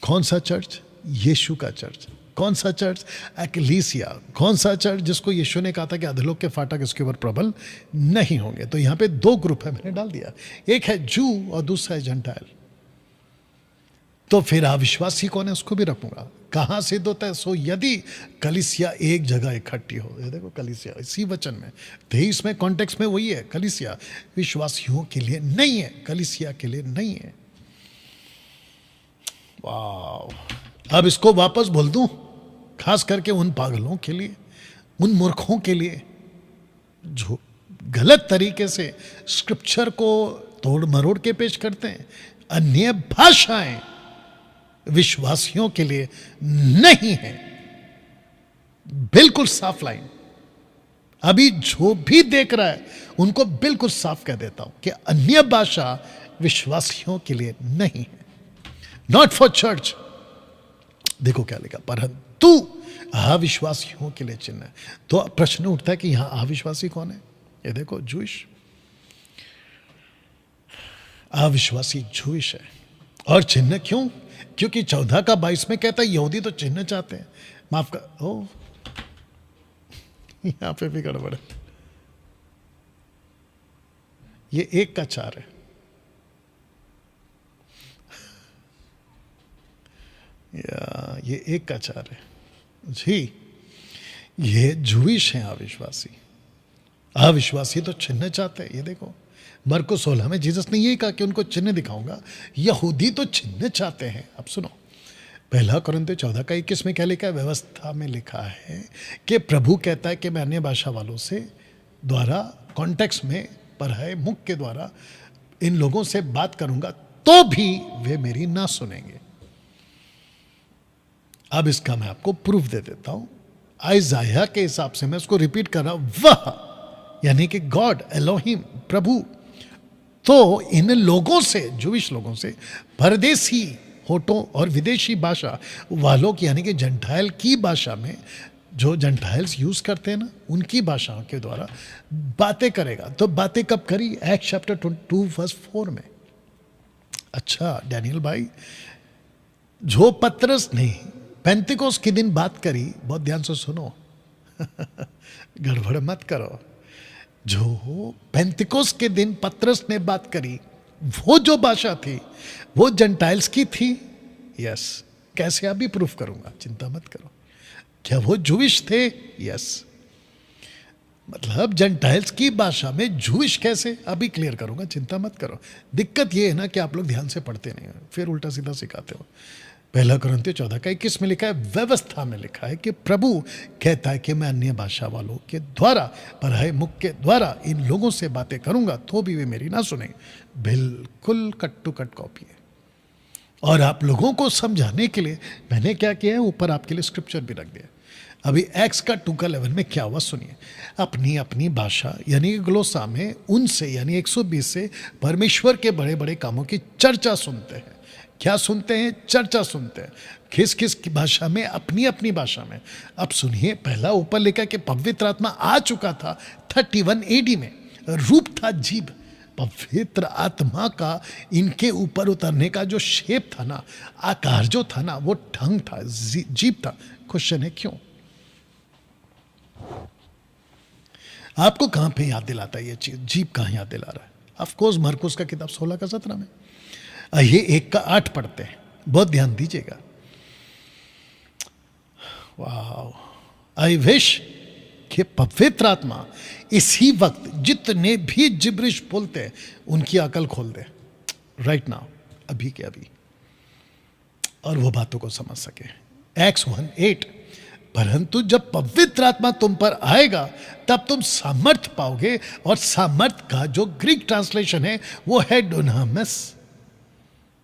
कौन सा चर्च? यीशु का चर्च। कौन सा चर्च? एक्लीसिया। कौन सा चर्च? जिसको यीशु ने कहा था कि अधोलोक के फाटक इसके ऊपर प्रबल नहीं होंगे। तो यहां पे दो ग्रुप है, मैंने डाल दिया। एक है जू और दूसरा है जंटाइल। तो फिर अविश्वासी कौन है उसको भी रखूंगा। कहां सिद्ध होता है? सो यदि कलीसिया एक जगह इकट्ठी हो। ये देखो कलीसिया इसी वचन में 23 में कॉन्टेक्स्ट में वही है। कलीसिया विश्वासियों के लिए नहीं है, कलीसिया के लिए नहीं है। वाह। अब इसको वापस बोल दूं, खास करके उन पागलों के लिए, उन मूर्खों के लिए जो गलत तरीके से स्क्रिप्चर को तोड़ मरोड़ के पेश करते हैं। अन्य भाषाएं विश्वासियों के लिए नहीं है। बिल्कुल साफ लाइन। अभी जो भी देख रहा है उनको बिल्कुल साफ कह देता हूं कि अन्य भाषा विश्वासियों के लिए नहीं है, नॉट फॉर चर्च। देखो क्या लिखा, परंतु अविश्वासियों के लिए चिन्ह है। तो प्रश्न उठता है कि यहां अविश्वासी कौन है? ये देखो, जूइश, अविश्वासी जूइश है। और चिन्ह क्यों? क्योंकि 14 का 22 में कहता है यहूदी तो चिन्ह चाहते हैं। माफ कर, ओ यहां पे भी गड़बड़ है। ये 1 का 4 है। या ये 1 का 4 है जी। ये जूइश है अविश्वासी। अविश्वासी तो चिन्ह चाहते हैं। ये देखो मरकुस 16 में जीसस ने यही कहा कि उनको चिन्ह दिखाऊंगा। यहूदी तो चिन्ह चाहते हैं। अब सुनो, 1 कोरिन्थियों 14 का 21 में क्या लिखा है? व्यवस्था में लिखा है कि प्रभु कहता है कि मैं अन्य भाषा वालों से द्वारा कॉन्टेक्स्ट में पढ़ाए मुख के द्वारा इन लोगों से बात करूंगा तो भी वे मेरी ना सुनेंगे। अब इसका मैं आपको प्रूफ दे देता हूं। आइजाया के हिसाब से मैं उसको रिपीट कर रहा हूं। वह यानी कि गॉड, एलोहिम, प्रभु, तो इन लोगों से, जूविश लोगों से, परदेशी होठों और विदेशी भाषा वालों की यानी कि जंटाइल की भाषा में, जो जंटाइल्स यूज करते हैं ना, उनकी भाषाओं के द्वारा बातें करेगा। तो बातें कब करी? एक्ट चैप्टर 2:4 में। अच्छा डैनियल भाई, जो पतरस ने पेंतिकोस के दिन बात करी, बहुत ध्यान से सुनो गड़बड़ मत करो। जो पेंतिकोस के दिन पतरस ने बात करी, वो जो भाषा थी वो जंटाइल्स की थी। यस। कैसे? अभी प्रूफ करूंगा, चिंता मत करो। क्या वो जूविश थे? यस। मतलब जंटाइल्स की भाषा में जूविश कैसे? अभी क्लियर करूंगा, चिंता मत करो। दिक्कत ये है ना कि आप लोग ध्यान से पढ़ते नहीं हो, फिर उल्टा सीधा सिखाते हो। 1 कोरिन्थियों 14 का 21 में लिखा है, व्यवस्था में लिखा है कि प्रभु कहता है कि मैं अन्य भाषा वालों के द्वारा, पढ़ाए मुख के द्वारा इन लोगों से बातें करूंगा तो भी वे मेरी ना सुने। बिल्कुल कट टू कट कॉपी है। और आप लोगों को समझाने के लिए मैंने क्या किया है, ऊपर आपके लिए स्क्रिप्चर भी रख दिया। अभी एक्स का 2:11 में क्या हुआ सुनिए। अपनी अपनी भाषा यानी कि ग्लोसा में उनसे यानी 120 से परमेश्वर के बड़े बड़े कामों की चर्चा सुनते हैं। क्या सुनते हैं? चर्चा सुनते हैं। किस किस की भाषा में? अपनी अपनी भाषा में। अब सुनिए, पहला ऊपर लिखा कि पवित्र आत्मा आ चुका था 31 AD में। रूप था जीभ। पवित्र आत्मा का इनके ऊपर उतरने का जो शेप था ना, आकार जो था ना, वो ढंग था, जीभ था। क्वेश्चन है क्यों? आपको कहां पे याद दिलाता है ये चीज? जीभ कहां याद दिला रहा है? ऑफ कोर्स मरकुस का किताब 16 का 17 में। ये 1 का 8 पढ़ते हैं, बहुत ध्यान दीजिएगा। वाह, आई विश कि पवित्र आत्मा इसी वक्त जितने भी जिब्रिश बोलते हैं उनकी अकल खोल दे, राइट नाउ, अभी के अभी, और वो बातों को समझ सके। Acts 1:8, परंतु जब पवित्र आत्मा तुम पर आएगा तब तुम सामर्थ पाओगे। और सामर्थ का जो ग्रीक ट्रांसलेशन है वो है डोनामिस,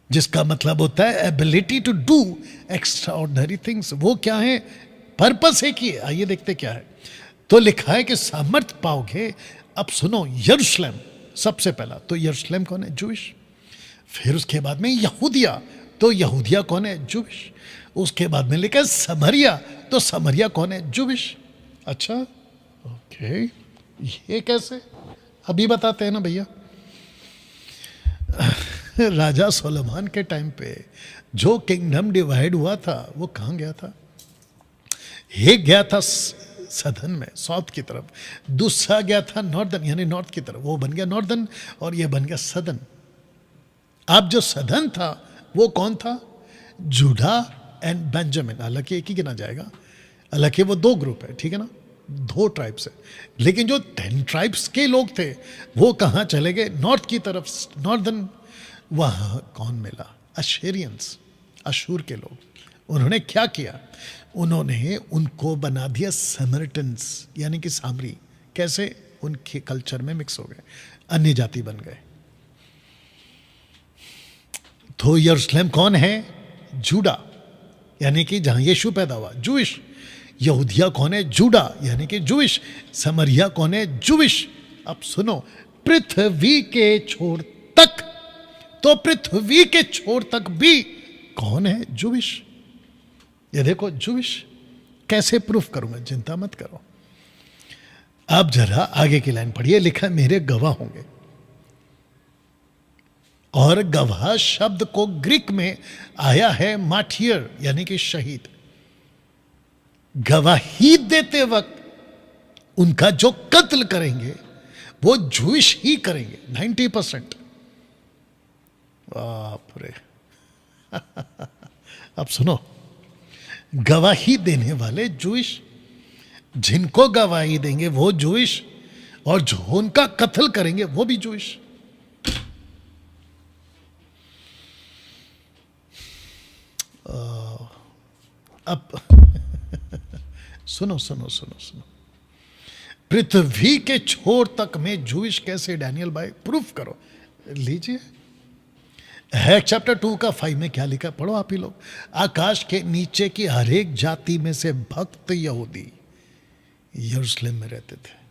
जिसका मतलब होता है ability to do extraordinary things. वो क्या है? पर्पस है कि आइए देखते क्या है। तो लिखा है कि सामर्थ पाओगे। अब सुनो, यरूशलेम सबसे पहला। तो यरूशलेम कौन है? जूइश। फिर उसके बाद में यहूदिया। तो यहूदिया कौन है? जूइश। उसके बाद में लिखा है समरिया। तो समरिया कौन है? जूइश। अच्छा ओके, ये कैसे? अभी बताते हैं ना भैया। राजा सोलोमन के टाइम पे जो किंगडम डिवाइड हुआ था वो कहाँ गया था? एक गया था सदर्न में, साउथ की तरफ। दूसरा गया था नॉर्दर्न यानी नॉर्थ की तरफ, वो बन गया नॉर्दर्न, और ये बन गया सदर्न। अब जो सदर्न था वो कौन था? Judah and Benjamin. हालांकि एक ही गिना जाएगा, हालांकि वो 2 ग्रुप है, ठीक है ना, 2 ट्राइब्स है। लेकिन जो 10 ट्राइब्स के लोग थे वो कहाँ चले गए? नॉर्थ की तरफ, नॉर्दर्न। वहाँ कौन मिला? अशेरियंस, अशूर के लोग। उन्होंने क्या किया? उन्होंने उनको बना दिया समरिटन्स यानी कि सामरी। कैसे? उनके कल्चर में मिक्स हो गए, अन्य जाति बन गए। तो यरूशलेम कौन है? जूडा यानी कि जहां यीशु पैदा हुआ, जूइश। यहूदिया कौन है? जूडा यानी कि जूविश। समरिया कौन है? जूविश। अब सुनो, पृथ्वी के छोर तक, तो पृथ्वी के छोर तक भी कौन है? जूविश। ये देखो जूविश। कैसे प्रूफ करूंगा? चिंता मत करो। आप जरा आगे की लाइन पढ़िए, लिखा मेरे गवाह होंगे। और गवाह शब्द को ग्रीक में आया है मार्टियर यानी कि शहीद। गवाही देते वक्त उनका जो कत्ल करेंगे वो जूइश ही करेंगे 90%। बाप रे। अब सुनो, गवाही देने वाले जूइश, जिनको गवाही देंगे वो जूइश, और जो उनका कत्ल करेंगे वो भी जूइश। अब सुनो सुनो सुनो सुनो, पृथ्वी के छोर तक में जूइश कैसे? डैनियल भाई प्रूफ करो। लीजिए, है चैप्टर 2 का 5 में क्या लिखा, पढ़ो आप ही लोग। आकाश के नीचे की हर एक जाति में से भक्त यहूदी यरूशलेम में रहते थे।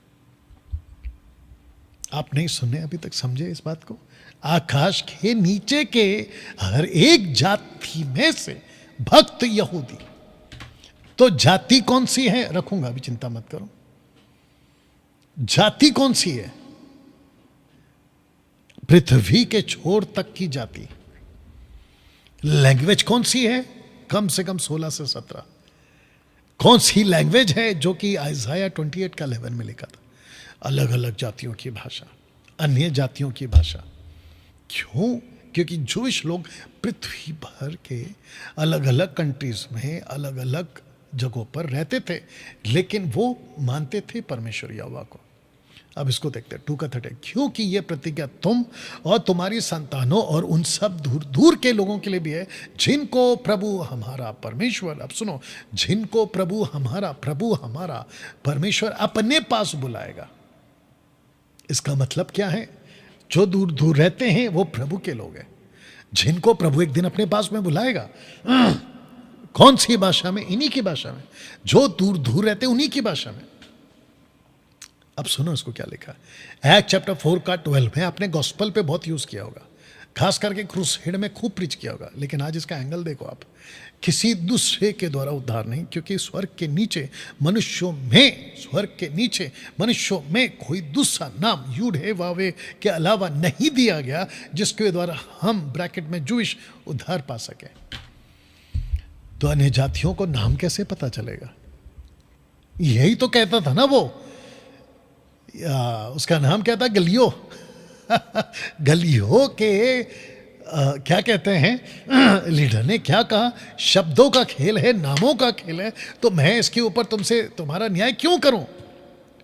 आप नहीं सुने अभी तक? समझे इस बात को? आकाश के नीचे के हर एक जाति में से भक्त यहूदी। तो जाति कौन सी है? रखूंगा, अभी चिंता मत करो। जाति कौन सी है? पृथ्वी के छोर तक की जाति। लैंग्वेज कौन सी है? कम से कम 16 से 17। कौन सी लैंग्वेज है? जो कि आइज़ाया 28 का 11 में लिखा था। अलग अलग जातियों की भाषा, अन्य जातियों की भाषा। क्यों? क्योंकि जूइश लोग पृथ्वी भर के अलग अलग कंट्रीज में अलग अलग जगहों पर रहते थे, लेकिन वो मानते थे परमेश्वर यहोवा को। अब इसको देखते हैं 2 का 30। क्योंकि ये प्रतिज्ञा तुम और तुम्हारी संतानों और उन सब दूर दूर के लोगों के लिए भी है, जिनको प्रभु हमारा परमेश्वर, अब सुनो, जिनको प्रभु हमारा परमेश्वर अपने पास बुलाएगा। इसका मतलब क्या है? जो दूर दूर रहते हैं वो प्रभु के लोग हैं, जिनको प्रभु एक दिन अपने पास में बुलाएगा। कौन सी भाषा में? इन्हीं की भाषा में। जो दूर दूर रहते हैं उन्हीं की भाषा में। अब सुनो इसको क्या लिखा है। एक्ट चैप्टर 4 का 12 में आपने गॉस्पल पे बहुत यूज किया होगा, खास करके क्रूसेड में खूब प्रीच किया होगा। लेकिन आज इसका एंगल देखो आप। किसी दूसरे के द्वारा उद्धार नहीं, क्योंकि स्वर्ग के नीचे मनुष्यों में कोई दूसरा नाम यूडे वावे के अलावा नहीं दिया गया जिसके द्वारा हम ब्रैकेट में जूइश उद्धार पा सके। तो अन्य जातियों को नाम कैसे पता चलेगा? यही तो कहता था ना वो, उसका नाम क्या था? गलियो। गलियो के क्या कहते हैं लीडर ने क्या कहा? शब्दों का खेल है, नामों का खेल है, तो मैं इसके ऊपर तुमसे तुम्हारा न्याय क्यों करूं?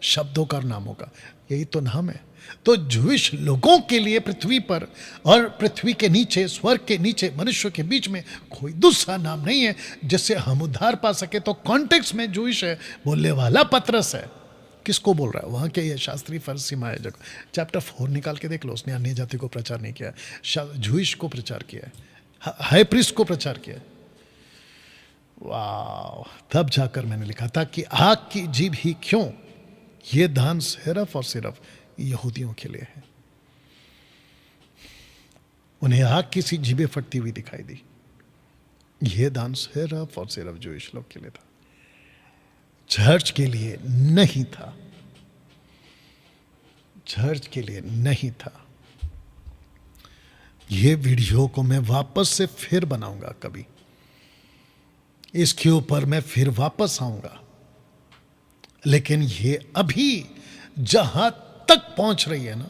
शब्दों का और नामों का, यही तो नाम है। तो जूइश लोगों के लिए पृथ्वी पर और पृथ्वी के नीचे, स्वर्ग के नीचे, मनुष्य के बीच में कोई दूसरा नाम नहीं है जिससे हम उद्धार पा सके। तो कॉन्टेक्स्ट में जूइश है, बोलने वाला पतरस है। किसको बोल रहा है? वहाँ के ये शास्त्री फरीसी महायाजक। चैप्टर 4 निकाल के देख लो, उसने अन्य जाति को प्रचार नहीं किया, जूइश को प्रचार किया है, हाई प्रीस्ट को प्रचार किया। वाह! तब जाकर मैंने लिखा था कि आग की जीभ ही क्यों, ये दान सिर्फ और सिर्फ यहूदियों के लिए है। उन्हें आग की सी जीभें फटती हुई दिखाई दी। यह दान सिर्फ और सिर्फ जूइश लोग के लिए था, चर्च के लिए नहीं था। चर्च के लिए नहीं था। यह वीडियो को मैं वापस से फिर बनाऊंगा, कभी इसके ऊपर मैं फिर वापस आऊंगा। लेकिन ये अभी जहां तक पहुंच रही है ना,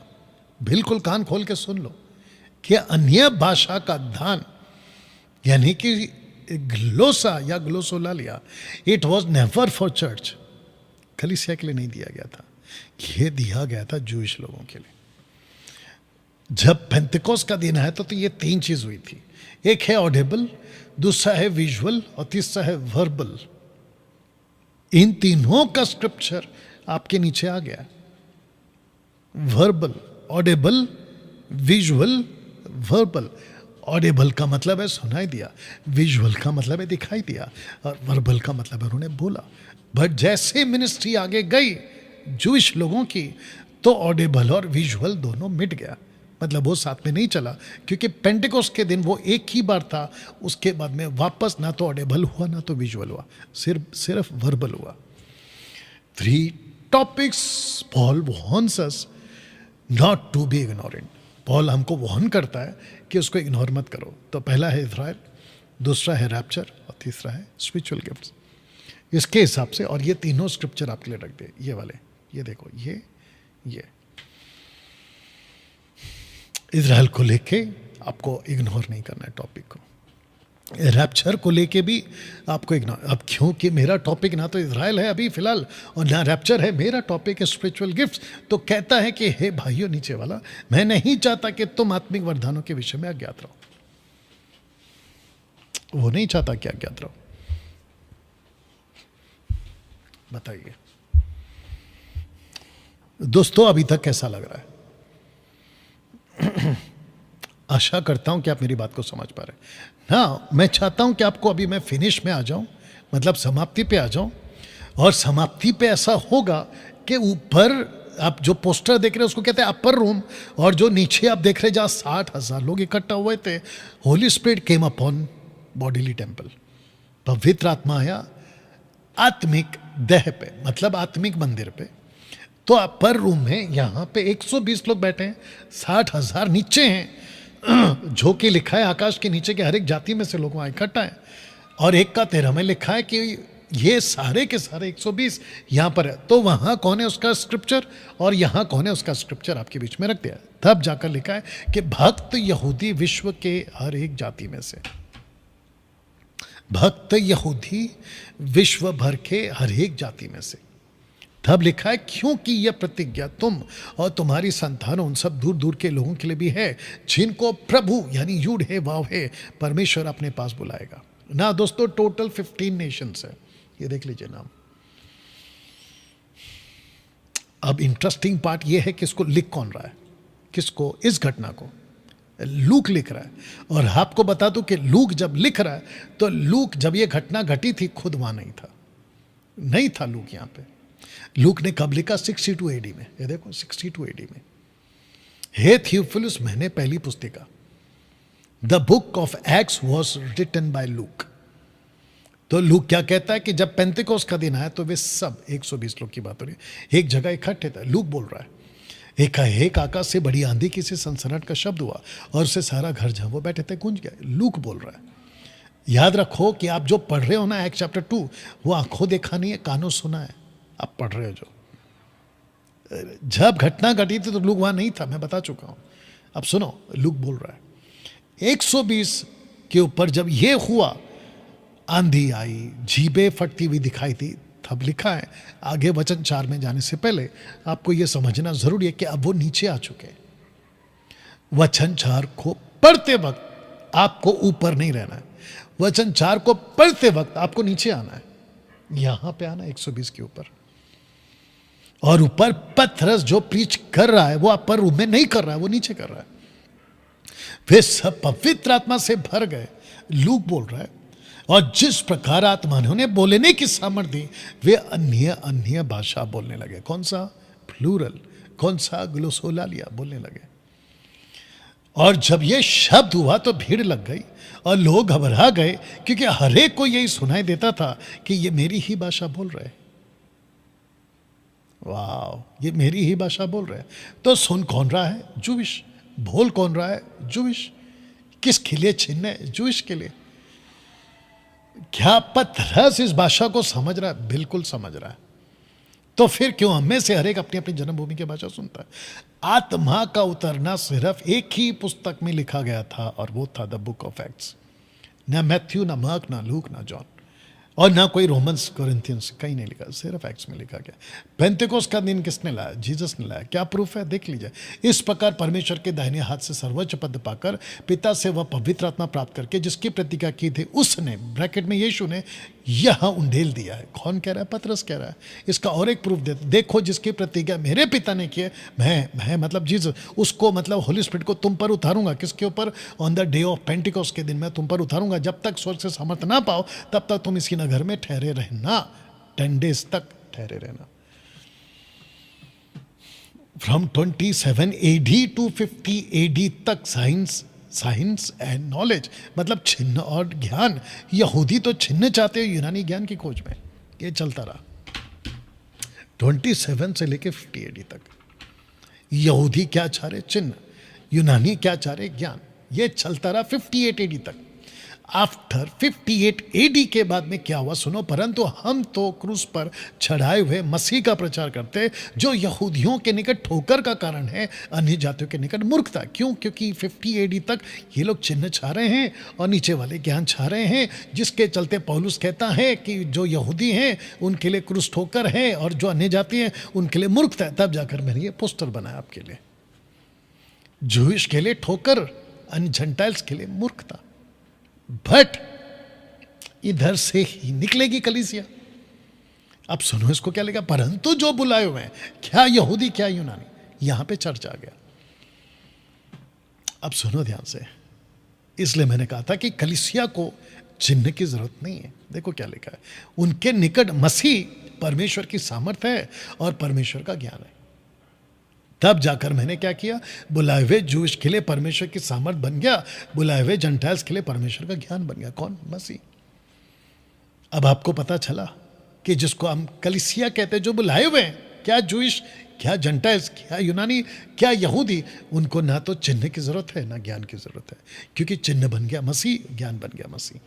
बिल्कुल कान खोल के सुन लो कि अन्य भाषा का दान यानी कि ग्लोसा या glossolalia, it was never for church, कलीसिया के लिए नहीं दिया गया था। यह दिया गया था जूइश लोगों के लिए। जब पेंतिकोस्त का दिन आया तो ये 3 चीज हुई थी। एक है ऑडिबल, दूसरा है विजुअल और तीसरा है वर्बल। इन तीनों का स्क्रिप्चर आपके नीचे आ गया। Verbal, Audible, visual, verbal. Audible का मतलब है सुनाई दिया, विजुअल का मतलब है दिखाई दिया, और वर्बल का मतलब है उन्होंने बोला। बट जैसे मिनिस्ट्री आगे गई जूइश लोगों की, तो ऑडिबल और विजुअल दोनों मिट गया, मतलब वो साथ में नहीं चला, क्योंकि पेंटेकोस्ट के दिन वो एक ही बार था, उसके बाद में वापस ना तो ऑडिबल हुआ ना तो विजुअल हुआ, सिर्फ वर्बल हुआ। 3 topics Paul warns us not to be ignorant. Paul हमको वार्न करता है कि उसको इग्नोर मत करो। तो पहला है इज़राइल, दूसरा है रैप्चर और तीसरा है स्पिरिचुअल गिफ्ट्स। इसके हिसाब से, और ये तीनों स्क्रिप्चर आपके लिए रख दे, ये वाले, ये देखो, ये इज़राइल को लेके आपको इग्नोर नहीं करना है टॉपिक को, रैप्चर को लेके भी आपको इग्नोर। अब क्योंकि मेरा टॉपिक ना तो इज़राइल है अभी फिलहाल और ना रैप्चर है, मेरा टॉपिक है स्पिरिचुअल गिफ्ट्स, तो कहता है कि हे भाइयों नीचे वाला, मैं नहीं चाहता कि तुम आत्मिक वरदानों के विषय में अज्ञात रहो। वो नहीं चाहता कि अज्ञात रहो। बताइए दोस्तों, अभी तक कैसा लग रहा है? आशा करता हूं कि आप मेरी बात को समझ पा रहे हैं ना। मैं चाहता हूं कि आपको, अभी मैं फिनिश में आ जाऊं, मतलब समाप्ति पे आ जाऊं, और समाप्ति पे ऐसा होगा कि ऊपर आप जो पोस्टर देख रहे हैं उसको कहते हैं अपर रूम, और जो नीचे आप देख रहे हैं जहां 60,000 लोग इकट्ठा हुए थे, Holi spirit came upon bodily temple. पवित्र आत्मा आया आत्मिक देह पे, मतलब आत्मिक मंदिर पे। तो अपर रूम में यहाँ पे 120 लोग बैठे हैं, 60,000 नीचे हैं, जो कि लिखा है आकाश के नीचे के हर एक जाति में से लोग वहाँ इकट्ठा हैं। और 1 का 13 में लिखा है कि ये सारे के सारे 120 यहाँ पर है। तो वहाँ कौन है उसका स्क्रिप्चर और यहाँ कौन है उसका स्क्रिप्चर आपके बीच में रख दिया। तब जाकर लिखा है कि भक्त यहूदी विश्व के हर एक जाति में से, भक्त यहूदी विश्व भर के हर एक जाति में से। तब लिखा है क्योंकि यह प्रतिज्ञा तुम और तुम्हारी संतान उन सब दूर दूर के लोगों के लिए भी है, जिनको प्रभु यानी यूड है वाव है परमेश्वर अपने पास बुलाएगा। ना दोस्तों, टोटल 15 नेशंस है, ये देख लीजिए नाम। अब इंटरेस्टिंग पार्ट ये है कि इसको लिख कौन रहा है, किसको, इस घटना को लूक लिख रहा है। और आपको बता दूं कि लूक जब लिख रहा है, तो लूक जब ये घटना घटी थी खुद वहां नहीं था लूक यहाँ पे। लूक ने कब लिखा? 62 AD में। ये देखो 62 AD में। हे थियोफिलुस, मैंने पहली पुस्तिका the book of Acts was written by Luke. तो लूक क्या कहता है कि जब पेंतेकोस्त का दिन आया तो वे सब 120 लोग की बात हो रही है, एक जगह इकट्ठे थे। लूक बोल रहा है, एक आकाश से बड़ी आंधी की से सनसनाहट का शब्द हुआ और उससे सारा घर जहां वो बैठे थे गूंज गया। लूक बोल रहा है। याद रखो कि आप जो पढ़ रहे हो ना एक्ट चैप्टर 2, वो आंखों देखा नहीं है, कानों सुना है। आप पढ़ रहे हो जो, जब घटना घटी थी तो लूक वहां नहीं था, मैं बता चुका हूं। अब सुनो, लूक बोल रहा है 120 के ऊपर जब ये हुआ, आंधी आई, जीभें फटती हुई दिखाई थी। तब लिखा है आगे वचन 4 में जाने से पहले आपको यह समझना जरूरी है कि अब वो नीचे आ चुके हैं। वचन 4 को पढ़ते वक्त आपको ऊपर नहीं रहना है, वचन 4 को पढ़ते वक्त आपको नीचे आना है, यहां पे आना 120 के ऊपर। और ऊपर पतरस जो प्रीच कर रहा है वो अपर रूम में नहीं कर रहा है, वो नीचे कर रहा है। वे सब पवित्र आत्मा से भर गए, लूक बोल रहा है, और जिस प्रकार आत्मा ने उन्हें बोलने की सामर्थ्य दी, वे अन्य भाषा बोलने लगे। कौन सा? प्लूरल। कौन सा? ग्लोसोलालिया बोलने लगे। और जब ये शब्द हुआ तो भीड़ लग गई और लोग घबरा गए, क्योंकि हर एक को यही सुनाई देता था कि ये मेरी ही भाषा बोल रहे। वाह, ये मेरी ही भाषा बोल रहे। तो सुन कौन रहा है? जूविश। बोल कौन रहा है? जूविश। किसके लिए चिन्ह है? जूविश के लिए। क्या पतरस इस भाषा को समझ रहा है? बिल्कुल समझ रहा है। तो फिर क्यों हम में से हर एक अपनी अपनी जन्मभूमि की भाषा सुनता है? आत्मा का उतरना सिर्फ एक ही पुस्तक में लिखा गया था, और वो था द बुक ऑफ एक्ट्स। ना मैथ्यू, ना मार्क, ना लूक, ना जॉन, और ना कोई रोमन्स, कोरिंथियंस, कहीं नहीं लिखा, सिर्फ एक्ट्स में लिखा गया। पेंतेकोस्त का दिन किसने लाया? जीसस ने लाया। क्या प्रूफ है? देख लीजिए। इस प्रकार परमेश्वर के दाहिने हाथ से सर्वोच्च पद पाकर पिता से वह पवित्र आत्मा प्राप्त करके जिसकी प्रतिज्ञा की थी, उसने, ब्रैकेट में यीशु ने, यह उंडेल दिया है। कौन कह रहा है? पतरस कह रहा है। इसका और एक प्रूफ देते, देखो जिसकी प्रतिज्ञा मेरे पिता ने की है, मैं मतलब जीसस, उसको मतलब होली स्पिरिट को तुम पर उतारूंगा। किसके ऊपर? On the day of Pentecost के दिन मैं तुम पर उतारूंगा। जब तक स्वर्ग से सामर्थ ना पाओ तब तक तुम इसकी नगर में ठहरे रहना। 10 days तक ठहरे रहना। फ्रॉम 27 AD टू 50 AD तक साइंस एंड नॉलेज, मतलब छिन्न और ज्ञान। यहूदी तो छिन्न चाहते हैं यूनानी ज्ञान की खोज में, ये चलता रहा 27 से लेके 50 AD तक। यहूदी क्या चाह रहे? चिन्ह। यूनानी क्या चाह रहे? ज्ञान। ये चलता रहा 58 AD तक। आफ्टर 58 AD के बाद में क्या हुआ सुनो। परंतु हम तो क्रूस पर चढ़ाए हुए मसीह का प्रचार करते, जो यहूदियों के निकट ठोकर का कारण है, अन्य जातियों के निकट मूर्खता। क्यों? क्योंकि 50 AD तक ये लोग चिन्ह चाह रहे हैं और नीचे वाले ज्ञान चाह रहे हैं, जिसके चलते पौलुस कहता है कि जो यहूदी हैं उनके लिए क्रूस ठोकर है और जो अन्य जाति हैं उनके लिए मूर्खता है। तब जाकर मैंने ये पोस्टर बनाया आपके लिए, जूइश के लिए ठोकर, अन्य जेंटाइल्स के लिए मूर्खता। बट इधर से ही निकलेगी कलीसिया। अब सुनो इसको क्या लिखा, परंतु जो बुलाए हुए हैं, क्या यहूदी क्या यूनानी, यहां पे चर्चा आ गया। अब सुनो ध्यान से, इसलिए मैंने कहा था कि कलीसिया को चिन्ह की जरूरत नहीं है। देखो क्या लिखा है, उनके निकट मसीह परमेश्वर की सामर्थ्य है और परमेश्वर का ज्ञान है। तब जाकर मैंने क्या किया, बुलाए हुए जूश के लिए परमेश्वर की सामर्थ बन गया, बुलाए हुए जेंटाइल्स के लिए परमेश्वर का ज्ञान बन गया। कौन? मसीह। अब आपको पता चला कि जिसको हम कलीसिया कहते हैं, जो बुलाए हुए हैं, क्या जूश, क्या जेंटाइल्स, क्या यूनानी, क्या यहूदी, उनको ना तो चिन्ह की जरूरत है ना ज्ञान की जरूरत है, क्योंकि चिन्ह बन गया मसीह, ज्ञान बन गया मसीह।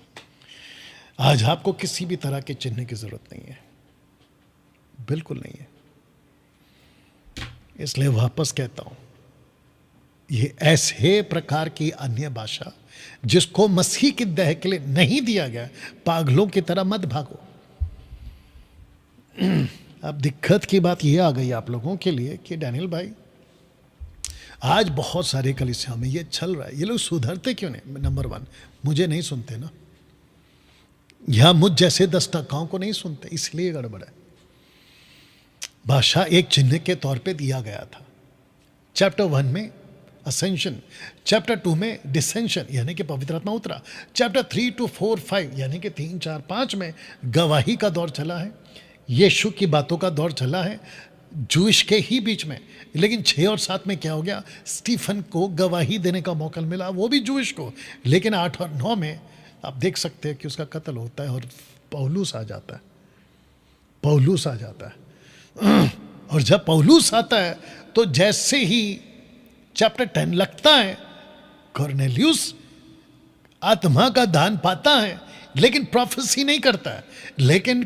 आज आपको किसी भी तरह के चिन्ह की जरूरत नहीं है, बिल्कुल नहीं है। इसलिए वापस कहता हूं, ये ऐसे प्रकार की अन्य भाषा जिसको मसीह की दया के लिए नहीं दिया गया, पागलों की तरह मत भागो। अब दिक्कत की बात यह आ गई आप लोगों के लिए कि डैनियल भाई, आज बहुत सारे कलीसियाओं में ये चल रहा है, ये लोग सुधरते क्यों नहीं? नंबर 1, मुझे नहीं सुनते ना, या मुझ जैसे 10 टक्काओं को नहीं सुनते, इसलिए गड़बड़ है। भाषा एक चिन्ह के तौर पे दिया गया था। चैप्टर 1 में असेंशन, चैप्टर 2 में डिसेंशन यानी कि पवित्र आत्मा उतरा, चैप्टर 3 to 4, 5 यानी कि 3, 4, 5 में गवाही का दौर चला है, यीशु की बातों का दौर चला है जूश के ही बीच में। लेकिन 6 और 7 में क्या हो गया, स्टीफन को गवाही देने का मौका मिला, वो भी जूश को। लेकिन 8 और 9 में आप देख सकते हैं कि उसका कत्ल होता है और पौलुस आ जाता है। पौलुस आ जाता है और जब पौलुस आता है तो जैसे ही चैप्टर 10 लगता है, कॉर्नेलियस आत्मा का दान पाता है लेकिन प्रोफेसी नहीं करता है। लेकिन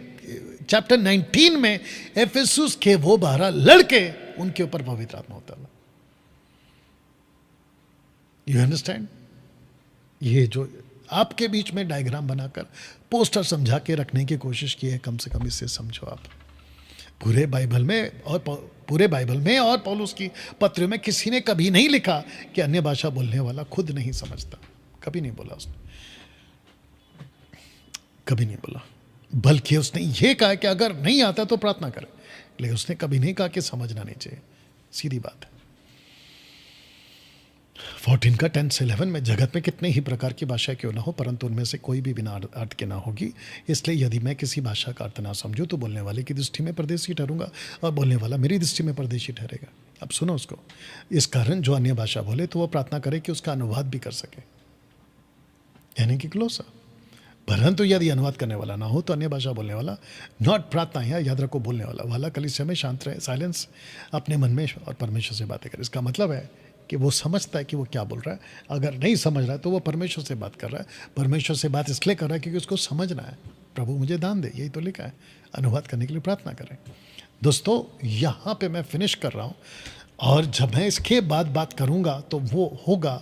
चैप्टर 19 में एफेसुस के वो 12 लड़के, उनके ऊपर पवित्र आत्मा होता है। You understand? ये जो आपके बीच में डायग्राम बनाकर पोस्टर समझा के रखने की कोशिश की है, कम से कम इससे समझो आप। पूरे बाइबल में और पौलुस की पत्रों में किसी ने कभी नहीं लिखा कि अन्य भाषा बोलने वाला खुद नहीं समझता। कभी नहीं बोला उसने, कभी नहीं बोला। बल्कि उसने ये कहा कि अगर नहीं आता तो प्रार्थना करें, लेकिन उसने कभी नहीं कहा कि समझना नहीं चाहिए। सीधी बात है। 14 का 10 से 11 में जगत में कितने ही प्रकार की भाषा क्यों ना हो, परंतु उनमें से कोई भी बिना अर्थ के ना होगी। इसलिए यदि मैं किसी भाषा का अर्थ ना समझूं तो बोलने वाले की दृष्टि में परदेशी ठहरूंगा और बोलने वाला मेरी दृष्टि में परदेशी ठहरेगा। अब सुनो उसको, इस कारण जो अन्य भाषा बोले तो वो प्रार्थना करे कि उसका अनुवाद भी कर सके, यानी कि क्लोसा। परंतु यदि अनुवाद करने वाला ना हो तो अन्य भाषा बोलने वाला, नॉट प्रार्थना, या याद रखो बोलने वाला कलीसिया में शांत रहे, साइलेंस, अपने मन में और परमेश्वर से बातें करे। इसका मतलब है कि वो समझता है कि वो क्या बोल रहा है। अगर नहीं समझ रहा है तो वो परमेश्वर से बात कर रहा है। परमेश्वर से बात इसलिए कर रहा है क्योंकि उसको समझना है। प्रभु मुझे दान दे, यही तो लिखा है। अनुवाद करने के लिए प्रार्थना करें। दोस्तों, यहाँ पे मैं फिनिश कर रहा हूँ और जब मैं इसके बाद बात करूँगा तो वो होगा